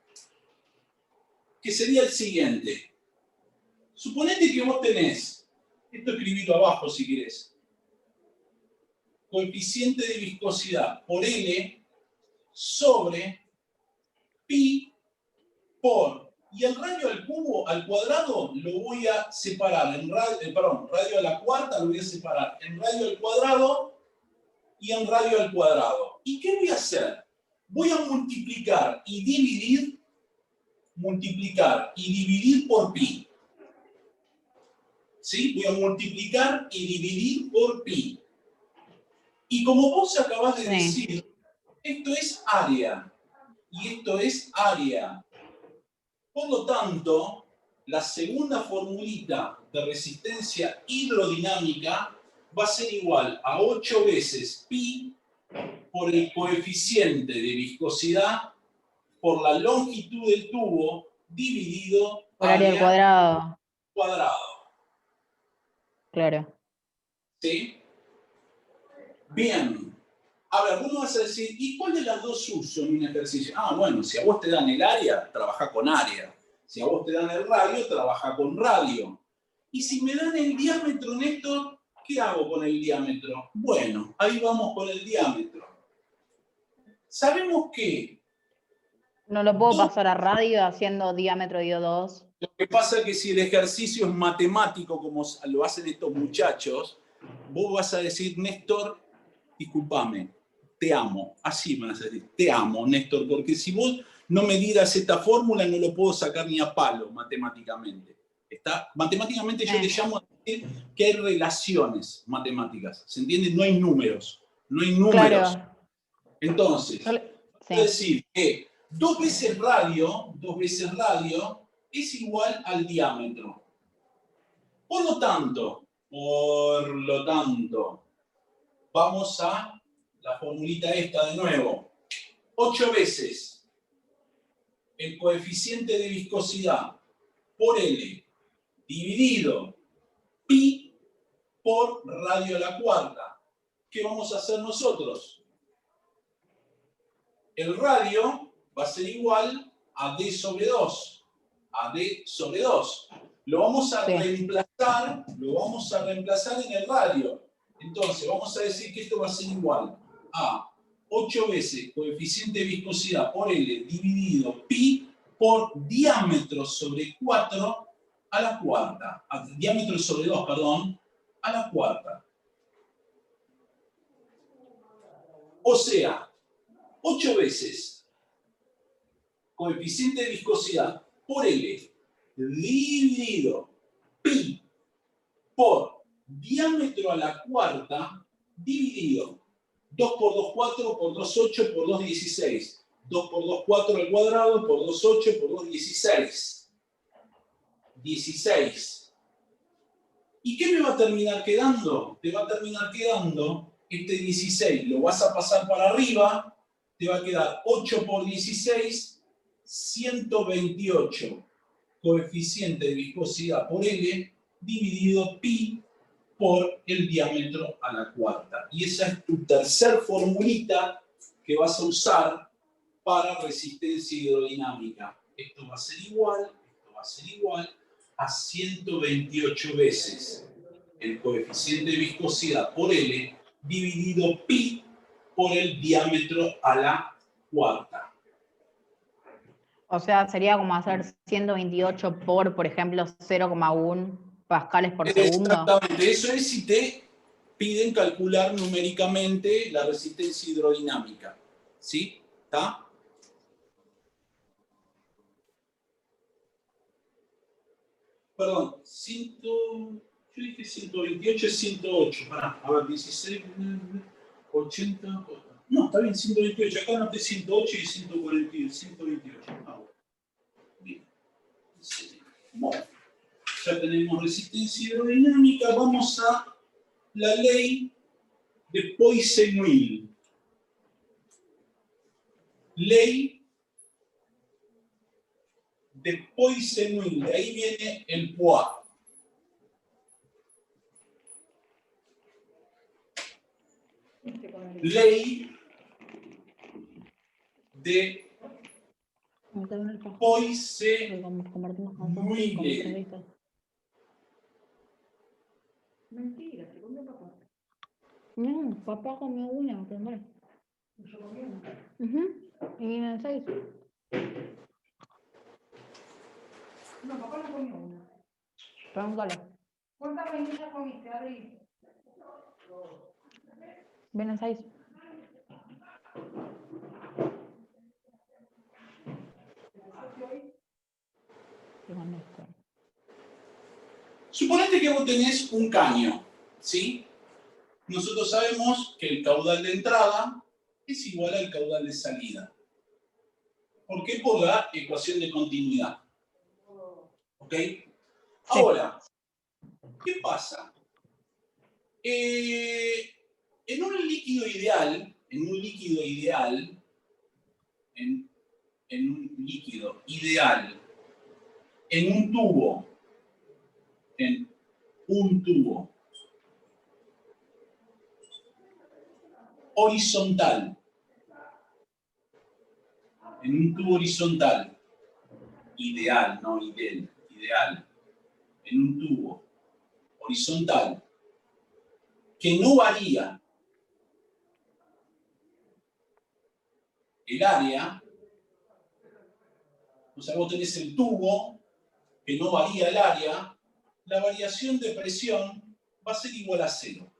S1: que sería el siguiente. Suponete que vos tenés, esto escribilo abajo si querés, coeficiente de viscosidad por L sobre pi por, y el radio al cubo, al cuadrado, lo voy a separar, radio a la cuarta lo voy a separar en radio al cuadrado y en radio al cuadrado. ¿Y qué voy a hacer? Voy a multiplicar y dividir por pi. ¿Sí? Voy a multiplicar y dividir por pi. Y como vos acabás de decir, esto es área. Y esto es área. Por lo tanto, la segunda formulita de resistencia hidrodinámica va a ser igual a 8 veces pi por el coeficiente de viscosidad por la longitud del tubo dividido
S2: por área al cuadrado. Claro.
S1: ¿Sí? Bien. A ver, vos me vas a decir, ¿y cuál de las dos uso en un ejercicio? Ah, bueno, si a vos te dan el área, trabaja con área. Si a vos te dan el radio, trabaja con radio. Y si me dan el diámetro, Néstor, ¿qué hago con el diámetro? Bueno, ahí vamos con el diámetro. Sabemos que
S2: No lo puedo pasar a radio haciendo diámetro dio2.
S1: lo que pasa es que si el ejercicio es matemático, como lo hacen estos muchachos, vos vas a decir, Néstor, discúlpame, te amo. Así me vas a decir, te amo, Néstor, porque si vos no me dieras esta fórmula, no lo puedo sacar ni a palo matemáticamente. Matemáticamente yo le llamo a decir que hay relaciones matemáticas. ¿Se entiende? No hay números. No hay números.
S2: Claro.
S1: Entonces,
S2: Sí.
S1: quiero decir que 2 veces radio es igual al diámetro. Por lo tanto, vamos a la formulita esta de nuevo. 8 veces el coeficiente de viscosidad por L dividido pi por radio a la cuarta. ¿Qué vamos a hacer nosotros? El radio va a ser igual a D sobre 2. A D sobre 2. Lo vamos a reemplazar en el radio. Entonces, vamos a decir que esto va a ser igual a 8 veces coeficiente de viscosidad por L dividido pi por diámetro sobre 4 a la cuarta. Diámetro sobre 2, perdón, a la cuarta. O sea, 8 veces coeficiente de viscosidad por L dividido pi por diámetro a la cuarta dividido 2 por 2, 4 por 2, 8 por 2, 16. 2 por 2, 4 al cuadrado por 2, 8 por 2, 16. 16. ¿Y qué me va a terminar quedando? Te va a terminar quedando este 16. Lo vas a pasar para arriba. Te va a quedar 8 por 16, 128. Coeficiente de viscosidad por L dividido pi por el diámetro a la cuarta. Y esa es tu tercer formulita que vas a usar para resistencia hidrodinámica. Esto va a ser igual a 128 veces el coeficiente de viscosidad por L dividido pi por el diámetro a la cuarta.
S2: O sea, sería como hacer 128 por ejemplo, 0,1 pascales por segundo.
S1: Exactamente, eso es si te piden calcular numéricamente la resistencia hidrodinámica. ¿Sí? ¿Está? Perdón, yo dije 128 es 108. Pará, a ver, 16, 80. No, está bien, 128. Acá noté 108 y 128. Ah, bueno. Bien. Bueno, ya tenemos resistencia hidrodinámica. Vamos a la ley de Poiseuille. Ley de Poiseuille. De ahí viene el poids. Ley de Poiseuille.
S2: Mentira, te comió papá. No, papá comió una, ¿entendés? ¿Yo comí una? Y viene el 6. No, papá no comió una. Pregúntale. ¿Cuántas vainillas comiste, Adri? Vienen 6.
S1: Suponete que vos tenés un caño, ¿sí? Nosotros sabemos que el caudal de entrada es igual al caudal de salida. ¿Por qué? Por la ecuación de continuidad. ¿Ok? Ahora, ¿qué pasa? En un líquido ideal, en un tubo, horizontal, en un tubo horizontal, ideal, no ideal, ideal, en un tubo horizontal, que no varía el área, o sea, vos tenés el tubo que no varía el área, la variación de presión va a ser igual a 0.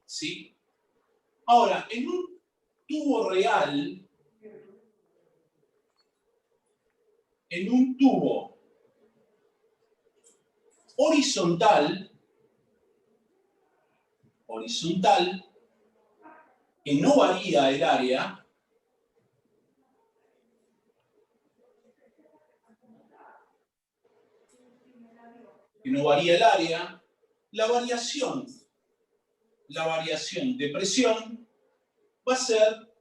S1: ¿Sí? Ahora, en un tubo real, en un tubo horizontal, que no varía el área, la variación de presión va a ser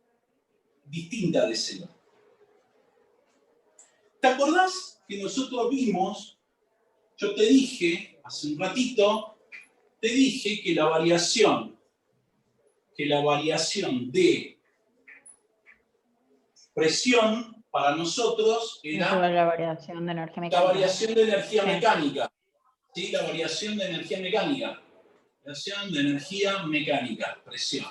S1: distinta de 0. ¿Te acordás que nosotros vimos, yo te dije hace un ratito, te dije que la variación de presión para nosotros era
S2: la variación de energía
S1: la
S2: mecánica.
S1: variación de energía mecánica? ¿Sí? La variación de energía mecánica. Variación de energía mecánica, presión.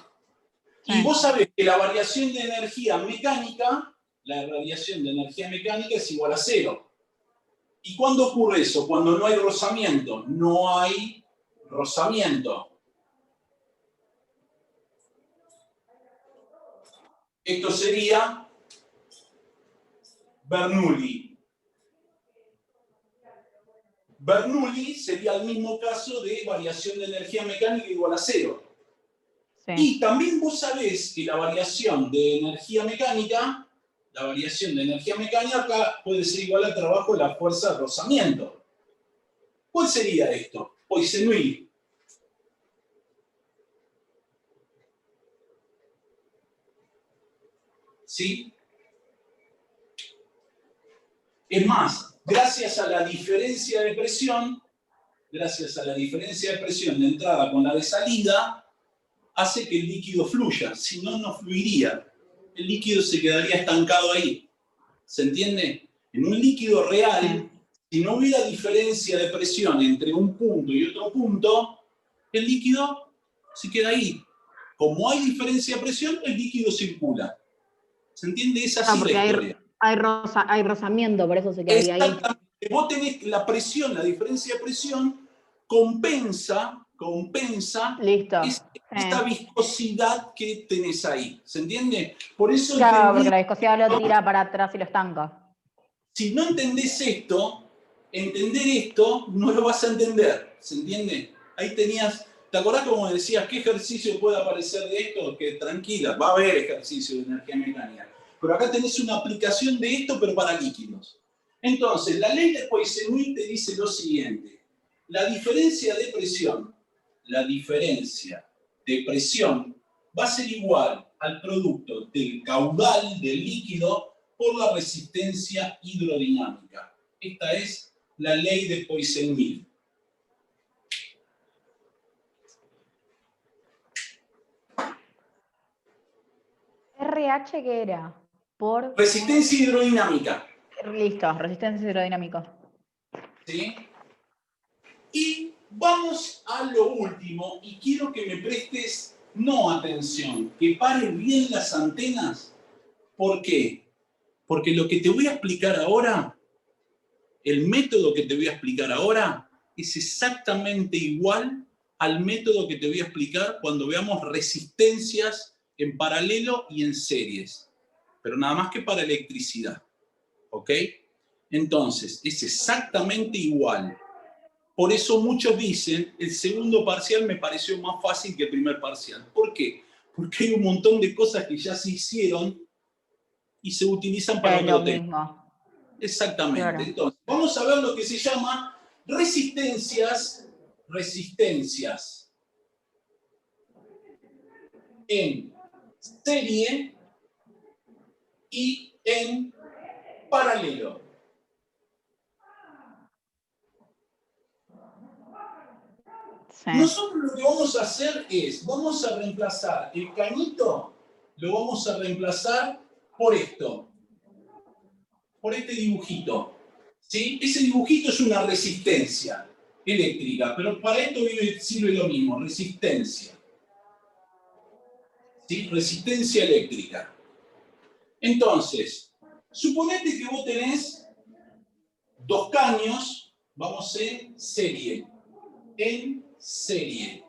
S2: Sí.
S1: Y vos sabés que la variación de energía mecánica es igual a 0. ¿Y cuándo ocurre eso? Cuando no hay rozamiento. No hay rozamiento. Esto sería Bernoulli. Bernoulli sería el mismo caso de variación de energía mecánica igual a 0. Sí. Y también vos sabés que la variación de energía mecánica acá puede ser igual al trabajo de la fuerza de rozamiento. ¿Cuál sería esto? Poiseuille. ¿Sí? Es más, gracias a la diferencia de presión de entrada con la de salida, hace que el líquido fluya. Si no, no fluiría. El líquido se quedaría estancado ahí. ¿Se entiende? En un líquido real, si no hubiera diferencia de presión entre un punto y otro punto, el líquido se queda ahí. Como hay diferencia de presión, el líquido circula. ¿Se entiende? Es así la historia.
S2: Hay rozamiento, por eso se quedaría ahí.
S1: Exactamente. Vos tenés la presión, la diferencia de presión, compensa esa viscosidad que tenés ahí. ¿Se entiende? Por eso
S2: claro, porque la viscosidad lo tira para atrás y lo estanca.
S1: Si no entendés esto, entender esto no lo vas a entender. ¿Se entiende? Ahí tenías... ¿Te acordás como decías qué ejercicio puede aparecer de esto? Que tranquila, va a haber ejercicio de energía mecánica. Pero acá tenés una aplicación de esto, pero para líquidos. Entonces, la ley de Poiseuille te dice lo siguiente. La diferencia de presión va a ser igual al producto del caudal del líquido por la resistencia hidrodinámica. Esta es la ley de Poiseuille.
S2: RH, ¿qué era? Por...
S1: Resistencia hidrodinámica.
S2: Listo, resistencia hidrodinámica.
S1: ¿Sí? Y vamos a lo último, y quiero que me prestes no atención, que paren bien las antenas. ¿Por qué? Porque lo que te voy a explicar ahora, el método que te voy a explicar ahora, es exactamente igual al método que te voy a explicar cuando veamos resistencias en paralelo y en series. Pero nada más que para electricidad. ¿Ok? Entonces, es exactamente igual. Por eso muchos dicen, el segundo parcial me pareció más fácil que el primer parcial. ¿Por qué? Porque hay un montón de cosas que ya se hicieron y se utilizan para otro tema. Exactamente. Claro. Entonces, vamos a ver lo que se llama resistencias en serie y en paralelo.
S2: Sí.
S1: Nosotros lo que vamos a hacer es, vamos a reemplazar el cañito, lo vamos a reemplazar por esto, por este dibujito. ¿Sí? Ese dibujito es una resistencia eléctrica, pero para esto sirve lo mismo, resistencia. ¿Sí? Resistencia eléctrica. Entonces, suponete que vos tenés dos caños, vamos en serie. En serie.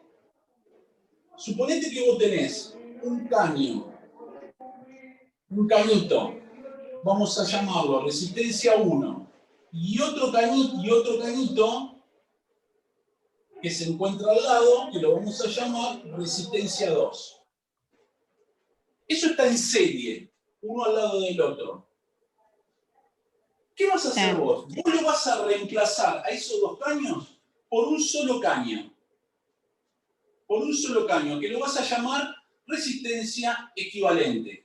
S1: Suponete que vos tenés un caño, un cañito, vamos a llamarlo resistencia 1, y otro cañito que se encuentra al lado, que lo vamos a llamar resistencia 2. Eso está en serie, uno al lado del otro. ¿Qué vas a hacer vos? Vos lo vas a reemplazar a esos dos caños por un solo caño. Por un solo caño, que lo vas a llamar resistencia equivalente.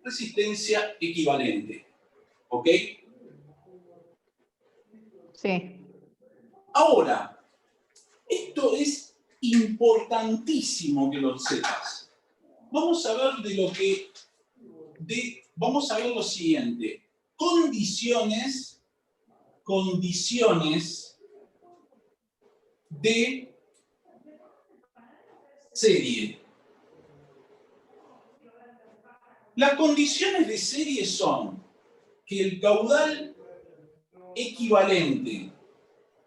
S1: Resistencia equivalente. ¿Ok?
S2: Sí.
S1: Ahora, esto es importantísimo que lo sepas. Vamos a ver vamos a ver lo siguiente. Condiciones de serie. Las condiciones de serie son que el caudal equivalente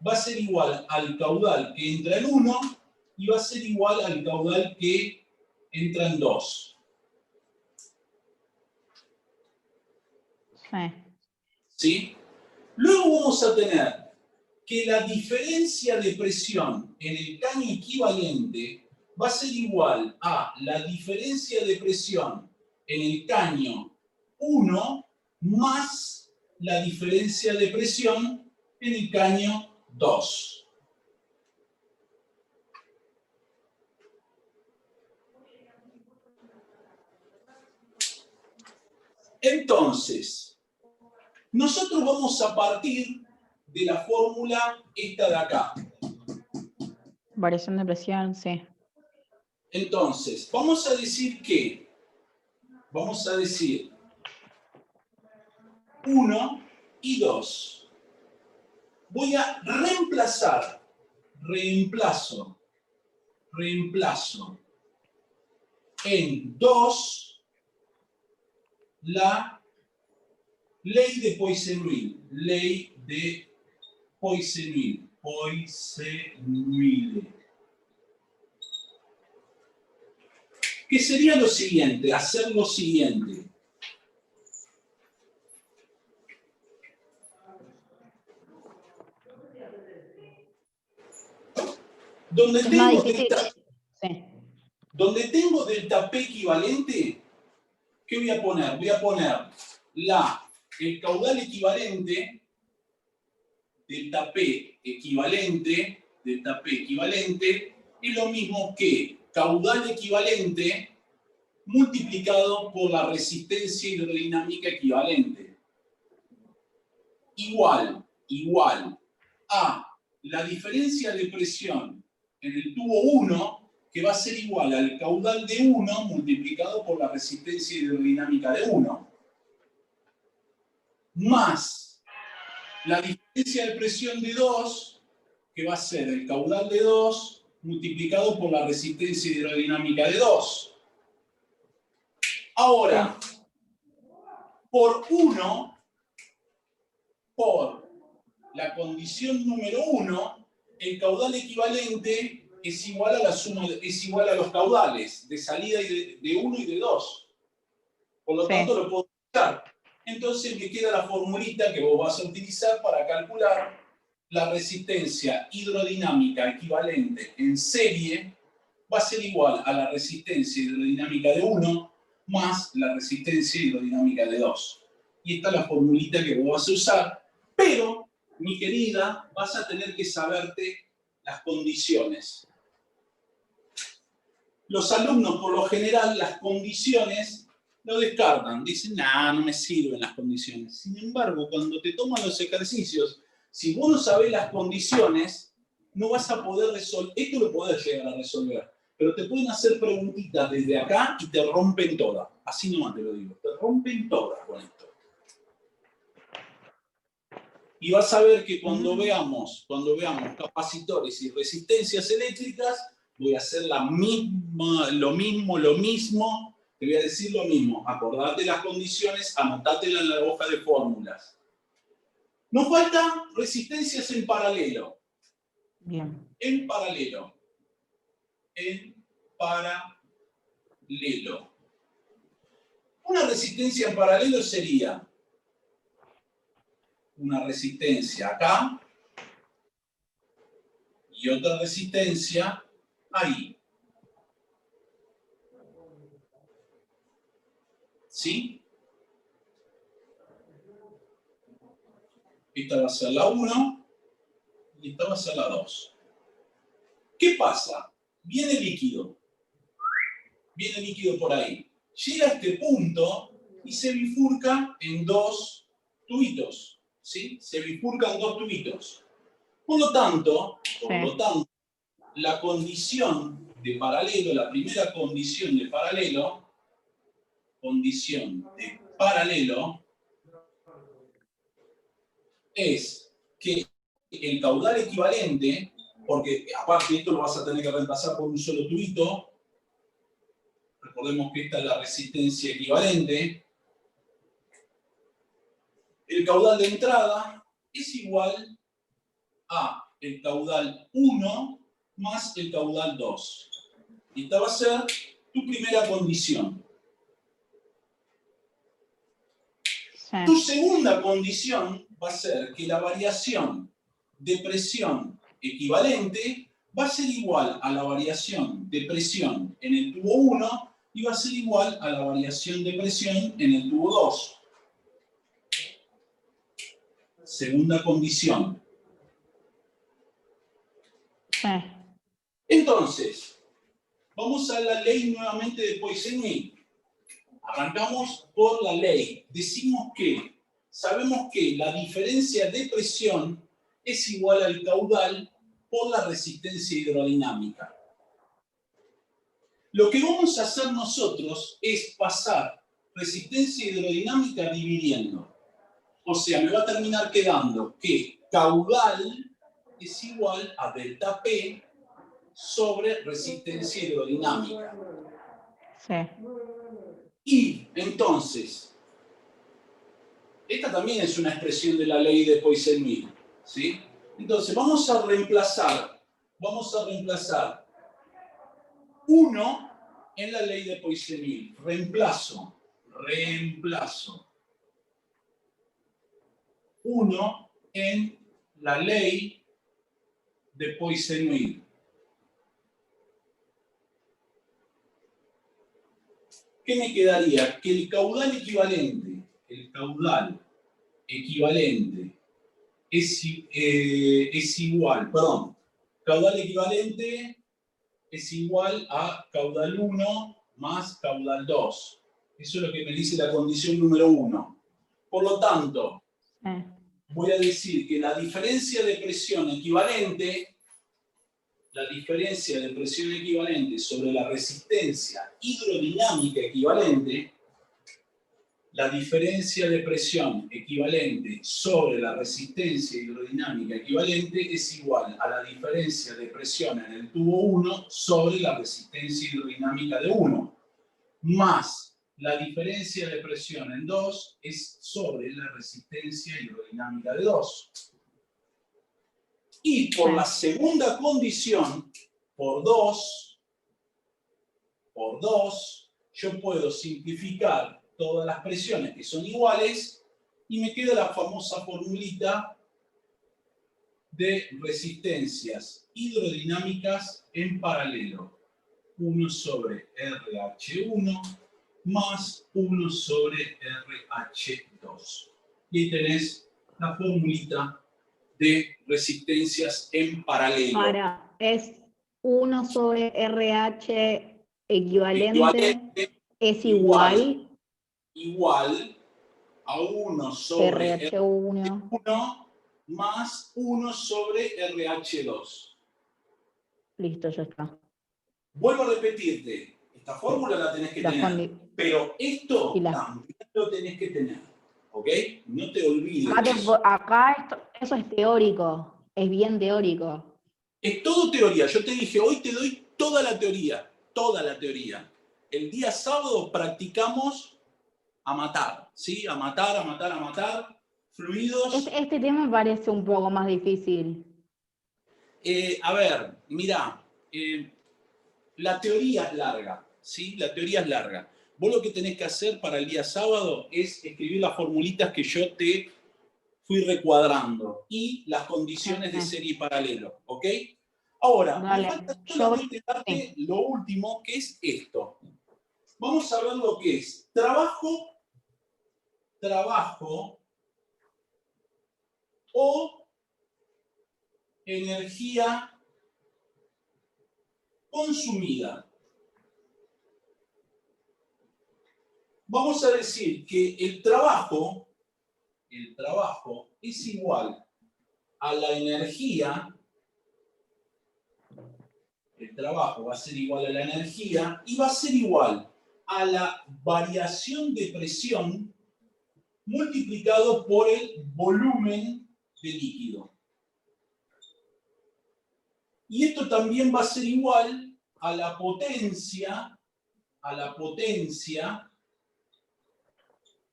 S1: va a ser igual al caudal que entra en 1 y va a ser igual al caudal que entra en 2.
S2: Sí.
S1: ¿Sí? Luego vamos a tener que la diferencia de presión en el caño equivalente va a ser igual a la diferencia de presión en el caño 1 más la diferencia de presión en el caño 2. Entonces, nosotros vamos a partir de la fórmula esta de acá.
S2: Variación de presión, sí.
S1: Entonces, vamos a decir que, vamos a decir 1 y 2. Voy a reemplazo en 2 la ley de Poiseuille. Ley de Poiseuille. Que sería lo siguiente, hacer lo siguiente. Donde
S2: Es más
S1: tengo,
S2: difícil. Sí.
S1: donde tengo delta P equivalente, ¿qué voy a poner? Voy a poner el caudal equivalente, delta P equivalente, es lo mismo que caudal equivalente multiplicado por la resistencia hidrodinámica equivalente. Igual a la diferencia de presión en el tubo 1, que va a ser igual al caudal de 1 multiplicado por la resistencia hidrodinámica de 1, más la diferencia de presión de 2, que va a ser el caudal de 2 multiplicado por la resistencia hidrodinámica de 2. Ahora, por la condición número 1, el caudal equivalente es igual a los caudales de salida de 1 y de 2. Por lo tanto, lo puedo utilizar. Entonces me queda la formulita que vos vas a utilizar para calcular la resistencia hidrodinámica equivalente en serie. Va a ser igual a la resistencia hidrodinámica de 1 más la resistencia hidrodinámica de 2. Y esta es la formulita que vos vas a usar, pero, mi querida, vas a tener que saberte las condiciones. Los alumnos, por lo general, las condiciones lo descartan. Dicen, no me sirven las condiciones. Sin embargo, cuando te toman los ejercicios, si vos no sabés las condiciones, no vas a poder resolver, esto lo podés llegar a resolver, pero te pueden hacer preguntitas desde acá y te rompen todas. Así nomás te lo digo, te rompen todas con esto. Y vas a ver que cuando veamos capacitores y resistencias eléctricas, voy a hacer lo mismo, te voy a decir lo mismo. Acordate las condiciones, anotátela en la hoja de fórmulas. Nos faltan resistencias en paralelo.
S2: Bien.
S1: En paralelo. Una resistencia en paralelo sería una resistencia acá y otra resistencia ahí. ¿Sí? Esta va a ser la 1 y esta va a ser la 2. ¿Qué pasa? Viene líquido por ahí. Llega a este punto y se bifurca en dos tubitos. ¿Sí? Se bifurcan dos tubitos. Por lo tanto, la condición de paralelo, la primera condición de paralelo, es que el caudal equivalente, porque aparte esto lo vas a tener que reemplazar por un solo tubito, recordemos que esta es la resistencia equivalente, el caudal de entrada es igual a el caudal 1 más el caudal 2. Y esta va a ser tu primera condición.
S2: Sí.
S1: Tu segunda condición va a ser que la variación de presión equivalente va a ser igual a la variación de presión en el tubo 1 y va a ser igual a la variación de presión en el tubo 2. Segunda condición.
S2: Sí.
S1: Entonces, vamos a la ley nuevamente de Poiseuille. Arrancamos por la ley. Decimos que, sabemos que la diferencia de presión es igual al caudal por la resistencia hidrodinámica. Lo que vamos a hacer nosotros es pasar resistencia hidrodinámica dividiendo. O sea, me va a terminar quedando que caudal es igual a delta P sobre resistencia hidrodinámica.
S2: Sí.
S1: Y entonces, esta también es una expresión de la ley de Poiseuille, ¿sí? Entonces, vamos a reemplazar 1 en la ley de Poiseuille. Reemplazo 1 en la ley de Poiseuille. ¿Qué me quedaría? Que el caudal equivalente es igual, caudal equivalente es igual a caudal 1 más caudal 2. Eso es lo que me dice la condición número 1. Por lo tanto, voy a decir que la diferencia de presión equivalente sobre la resistencia hidrodinámica equivalente, la diferencia de presión equivalente sobre la resistencia hidrodinámica equivalente es igual a la diferencia de presión en el tubo 1 sobre la resistencia hidrodinámica de 1, más la diferencia de presión en 2 es sobre la resistencia hidrodinámica de 2. Y por la segunda condición, por 2, yo puedo simplificar todas las presiones que son iguales y me queda la famosa formulita de resistencias hidrodinámicas en paralelo. 1 sobre RH1 más 1 sobre RH2. Y ahí tenés la formulita de resistencias en paralelo.
S2: Ahora, es 1 sobre RH equivalente es igual
S1: a 1 sobre
S2: RH1
S1: RH1 más 1 sobre RH2.
S2: Listo, ya está.
S1: Vuelvo a repetirte, esta fórmula la tenés que tener, pero esto también lo tenés que tener, ¿ok? No te olvides de eso.
S2: Acá eso es teórico, es bien teórico.
S1: Es todo teoría. Yo te dije, hoy te doy toda la teoría, toda la teoría. El día sábado practicamos a matar, ¿sí? A matar, a matar, a matar. Fluidos.
S2: Este tema me parece un poco más difícil.
S1: A ver, mirá, la teoría es larga, ¿sí? La teoría es larga. Vos lo que tenés que hacer para el día sábado es escribir las formulitas que yo te fui recuadrando y las condiciones de serie y paralelo, ¿ok? Ahora,
S2: Dale.
S1: me falta solamente darte lo último, que es esto. Vamos a ver lo que es trabajo o energía consumida. Vamos a decir que el trabajo es igual a la energía. El trabajo va a ser igual a la energía y va a ser igual a la variación de presión multiplicado por el volumen de líquido. Y esto también va a ser igual a la potencia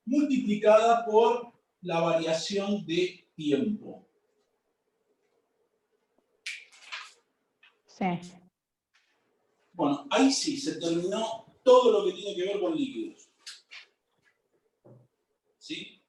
S1: multiplicada por la variación de tiempo.
S2: Sí.
S1: Bueno, ahí sí se terminó todo lo que tiene que ver con líquidos. ¿Sí?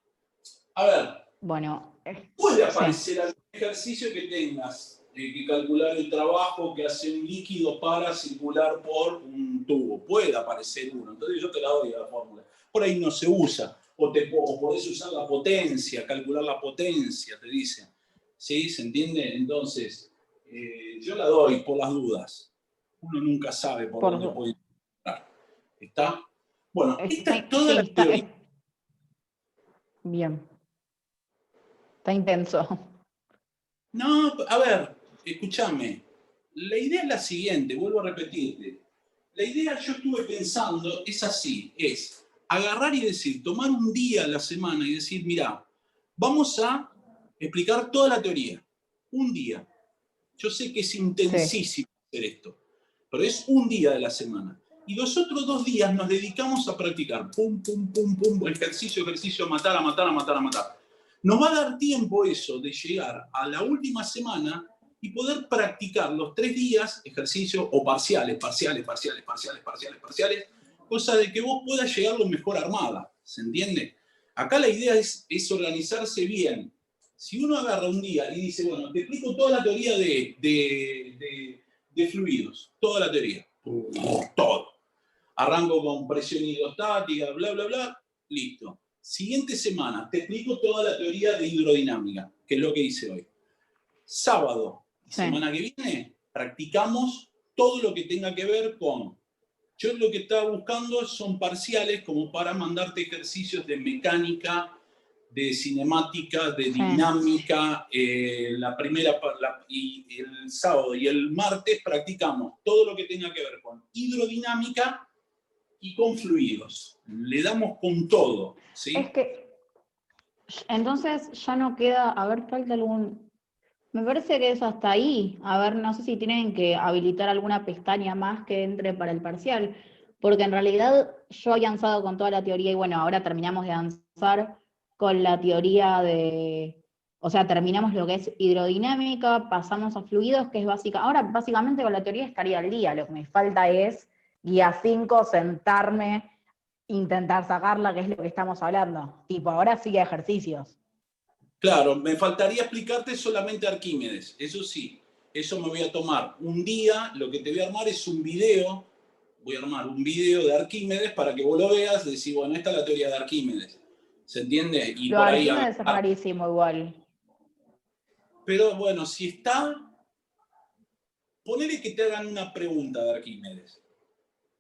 S1: A ver.
S2: Bueno.
S1: Puede aparecer algún ejercicio que tengas que calcular el trabajo que hace un líquido para circular por un tubo. Puede aparecer uno. Entonces yo te la doy a la fórmula. Por ahí no se usa. O podés usar la potencia, calcular la potencia, te dicen. ¿Sí? ¿Se entiende? Entonces, yo la doy por las dudas. Uno nunca sabe por dónde puede entrar. ¿Está? Bueno, esta es toda la teoría.
S2: Bien. Está intenso.
S1: No, a ver, escúchame. La idea es la siguiente, vuelvo a repetirte. La idea, yo estuve pensando, es así, es agarrar y decir, tomar un día a la semana y decir, mirá, vamos a explicar toda la teoría. Un día. Yo sé que es intensísimo hacer esto, pero es un día de la semana. Y los otros 2 días nos dedicamos a practicar. Pum, pum, pum, pum, ejercicio, ejercicio, matar, a matar, a matar, a matar. Nos va a dar tiempo eso de llegar a la última semana y poder practicar los 3 días ejercicio o parciales, cosa de que vos puedas llegar lo mejor armada, ¿se entiende? Acá la idea es organizarse bien. Si uno agarra un día y dice, bueno, te explico toda la teoría de fluidos, toda la teoría, todo. Arranco con presión hidrostática, bla, bla, bla, listo. Siguiente semana, te explico toda la teoría de hidrodinámica, que es lo que hice hoy. Sábado, semana que viene, practicamos todo lo que tenga que ver con... Yo lo que estaba buscando son parciales como para mandarte ejercicios de mecánica, de cinemática, de dinámica. Y el sábado y el martes practicamos todo lo que tenga que ver con hidrodinámica y con fluidos. Le damos con todo, ¿sí?
S2: Es que, entonces ya no queda, a ver, falta algún... Me parece que eso hasta ahí. A ver, no sé si tienen que habilitar alguna pestaña más que entre para el parcial, porque en realidad yo había avanzado con toda la teoría y bueno, ahora terminamos de avanzar con la teoría de... O sea, terminamos lo que es hidrodinámica, pasamos a fluidos, que es básica. Ahora, básicamente con la teoría estaría al día. Lo que me falta es guía 5, sentarme, intentar sacarla, que es lo que estamos hablando. Tipo, ahora sigue ejercicios.
S1: Claro, me faltaría explicarte solamente Arquímedes, eso sí. Eso me voy a tomar un día, lo que te voy a armar es un video. Voy a armar un video de Arquímedes para que vos lo veas, decir, bueno, esta es la teoría de Arquímedes. ¿Se entiende? Y
S2: Lo
S1: por
S2: de
S1: ahí
S2: Arquímedes es rarísimo igual.
S1: Pero bueno, si está, ponele que te hagan una pregunta de Arquímedes.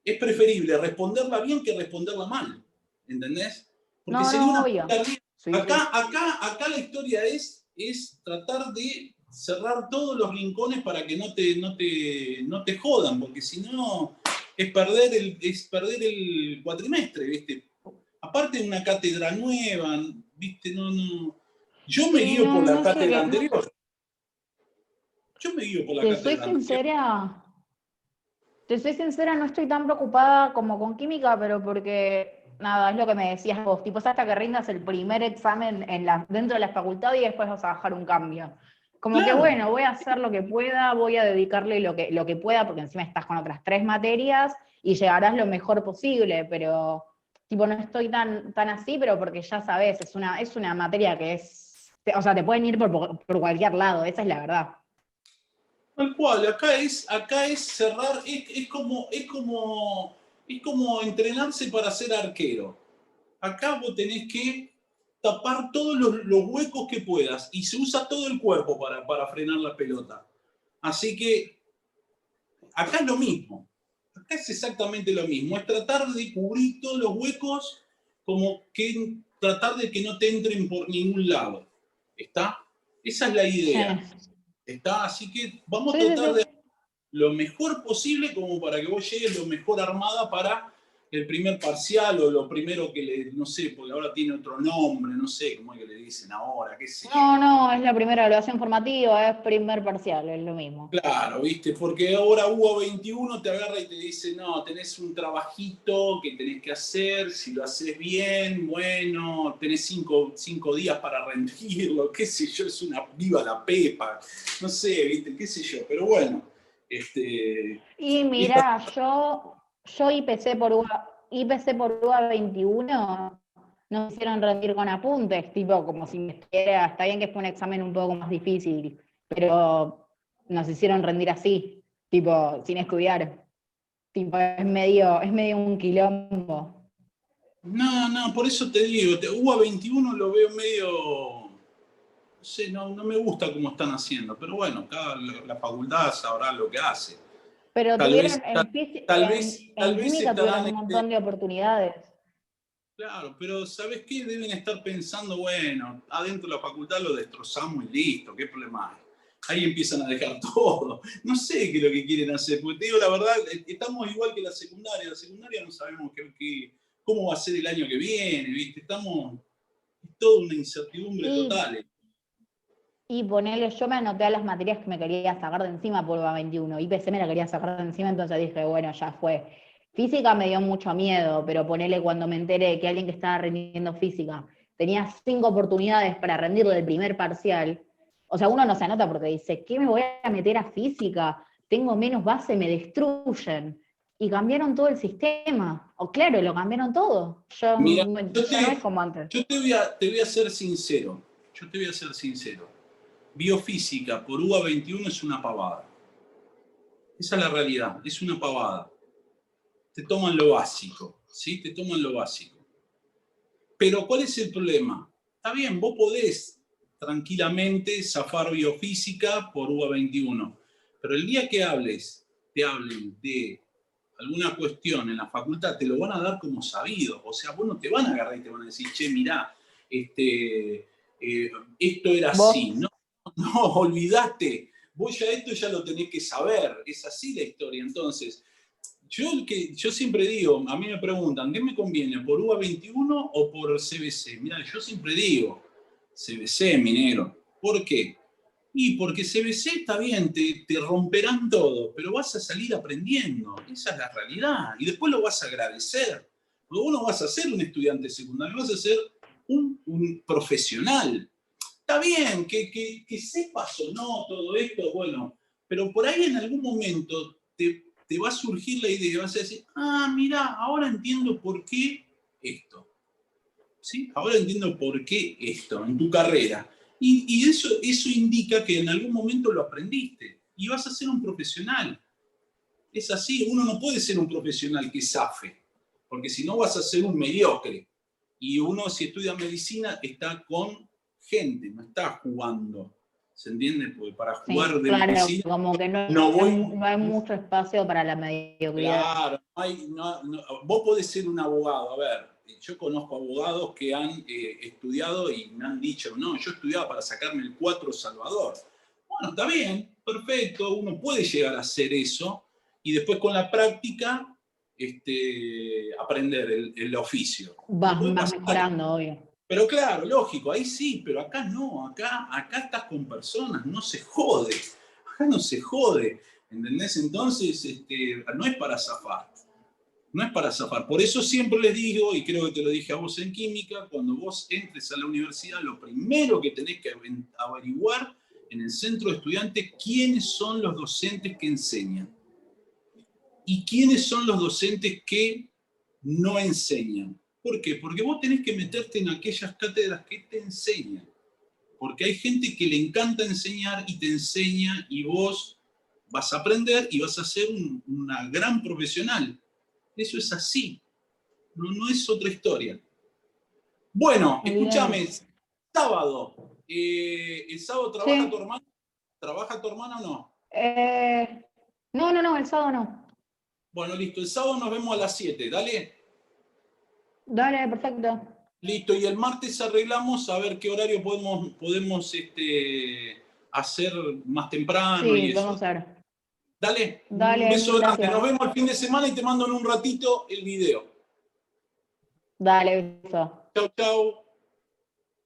S1: Es preferible responderla bien que responderla mal. ¿Entendés? Porque
S2: No,
S1: sería una...
S2: obvio. Sí,
S1: Acá la historia es tratar de cerrar todos los rincones para que no te jodan, porque si no es perder el cuatrimestre, ¿viste? Aparte de una cátedra nueva, ¿viste? No. Yo me
S2: Sí,
S1: guío por
S2: no,
S1: la
S2: no sé
S1: cátedra
S2: qué. No,
S1: anterior. Yo me guío por la
S2: te soy
S1: cátedra anterior.
S2: sincera. Te soy sincera, no estoy tan preocupada como con química, pero porque, nada, es lo que me decías vos, tipo, es hasta que rindas el primer examen dentro de la facultad y después vas a bajar un cambio. Como que,
S1: Claro,
S2: bueno, voy a hacer lo que pueda, voy a dedicarle lo que pueda, porque encima estás con otras 3 materias y llegarás lo mejor posible, pero, tipo, no estoy tan así, pero porque ya sabes, es una materia que o sea, te pueden ir por cualquier lado, esa es la verdad.
S1: tal cual. Acá es cerrar, es como entrenarse para ser arquero. Acá vos tenés que tapar todos los huecos que puedas y se usa todo el cuerpo para frenar la pelota. Así que acá es lo mismo. Acá es exactamente lo mismo. Es tratar de cubrir todos los huecos como que tratar de que no te entren por ningún lado. ¿Está? Esa es la
S2: Sí,
S1: idea. ¿Está? Así que vamos a
S2: sí, sí,
S1: tratar de
S2: sí.
S1: hacer lo mejor posible como para que vos llegues lo mejor armada para el primer parcial o lo primero que no sé, porque ahora tiene otro nombre, no sé cómo es que le dicen ahora, qué sé yo.
S2: No, no, es la primera evaluación formativa, es primer parcial, es lo mismo.
S1: Claro, ¿viste? Porque ahora UA 21 te agarra y te dice, no, tenés un trabajito que tenés que hacer, si lo haces bien, bueno, tenés cinco días para rendirlo, qué sé yo, es una viva la pepa, no sé, ¿viste? Qué sé yo, pero bueno,
S2: Y
S1: es
S2: mirá, yo IPC por UA 21 nos hicieron rendir con apuntes, tipo como si me estuviera, está bien que fue un examen un poco más difícil, pero nos hicieron rendir así, tipo, sin estudiar. Tipo, es medio un quilombo.
S1: No, por eso te digo, UA 21 lo veo medio, no sé, no me gusta cómo están haciendo, pero bueno, cada la facultad sabrá lo que hace.
S2: Pero
S1: Tal
S2: tuvieron,
S1: vez, tal
S2: en
S1: vez
S2: química tuvieron
S1: estarán,
S2: un montón de oportunidades.
S1: claro, pero ¿sabes qué? Deben estar pensando, bueno, adentro de la facultad lo destrozamos y listo, ¿qué problema hay? Ahí empiezan a dejar todo. No sé qué es lo que quieren hacer, porque te digo la verdad, estamos igual que la secundaria no sabemos cómo va a ser el año que viene, ¿viste? Es toda una incertidumbre
S2: Y
S1: total.
S2: Y ponerle, yo me anoté a las materias que me quería sacar de encima por UBA 21. IPC me la quería sacar de encima, entonces dije, bueno, ya fue. Física me dio mucho miedo, pero ponele cuando me enteré que alguien que estaba rindiendo física tenía 5 oportunidades para rendirle el primer parcial. O sea, uno no se anota porque dice, ¿qué me voy a meter a física? Tengo menos base, me destruyen. Y cambiaron todo el sistema. O claro, lo cambiaron todo.
S1: Mira,
S2: Ya no es como antes.
S1: te voy a ser sincero. Yo te voy a ser sincero. Biofísica por UBA 21 es una pavada. Esa es la realidad, es una pavada. Te toman lo básico, ¿sí? Te toman lo básico. Pero ¿cuál es el problema? Está bien, vos podés tranquilamente zafar biofísica por UBA 21, pero el día que te hablen de alguna cuestión en la facultad, te lo van a dar como sabido. O sea, vos no te van a agarrar y te van a decir, che, mirá, esto era así.
S2: Vos,
S1: No, olvidate. Vos esto ya lo tenés que saber. Es así la historia. Entonces, yo siempre digo, a mí me preguntan, ¿qué me conviene? ¿Por UBA 21 o por CBC? Mira, yo siempre digo, CBC, minero. ¿Por qué? Y porque CBC está bien, te romperán todo, pero vas a salir aprendiendo. Esa es la realidad. Y después lo vas a agradecer. Porque vos no vas a ser un estudiante secundario, vas a ser un profesional. Está bien que sepas o no todo esto, bueno, pero por ahí en algún momento te va a surgir la idea, vas a decir, ah, mira, ahora entiendo por qué esto. ¿Sí? Ahora entiendo por qué esto en tu carrera. Y eso indica que en algún momento lo aprendiste y vas a ser un profesional. Es así, uno no puede ser un profesional que zafe, porque si no vas a ser un mediocre. Y uno, si estudia medicina, está con gente, no está jugando. ¿Se entiende? Porque para jugar
S2: sí,
S1: de
S2: claro,
S1: medicina
S2: como que
S1: no voy.
S2: no hay mucho espacio para la mediocridad.
S1: Claro, vos podés ser un abogado. A ver, yo conozco abogados que han estudiado y me han dicho, no, yo estudiaba para sacarme el 4 Salvador. Bueno, está bien, perfecto, uno puede llegar a hacer eso y después con la práctica aprender el oficio.
S2: Vas
S1: Puede pasar.
S2: mejorando, obvio.
S1: Pero claro, lógico, ahí sí, pero acá no, acá estás con personas, no se jode, acá no se jode, ¿entendés? Entonces, no es para zafar, no es para zafar. Por eso siempre les digo, y creo que te lo dije a vos en química, cuando vos entres a la universidad, lo primero que tenés que averiguar en el centro de estudiantes, quiénes son los docentes que enseñan y quiénes son los docentes que no enseñan. ¿Por qué? Porque vos tenés que meterte en aquellas cátedras que te enseñan. Porque hay gente que le encanta enseñar y te enseña y vos vas a aprender y vas a ser una gran profesional. Eso es así. No es otra historia. Bueno, escúchame, sábado. ¿El sábado trabaja tu hermano? ¿Trabaja tu hermano o no?
S2: No, el sábado no.
S1: Bueno, listo. El sábado nos vemos a las 7. Dale.
S2: Dale, perfecto.
S1: Listo, y el martes arreglamos a ver qué horario podemos hacer más temprano y
S2: Sí,
S1: eso.
S2: vamos a ver.
S1: Dale,
S2: Dale,
S1: un beso grande.
S2: gracias.
S1: Nos vemos el fin de semana y te mando en un ratito el video.
S2: Dale, beso.
S1: Chau, chau.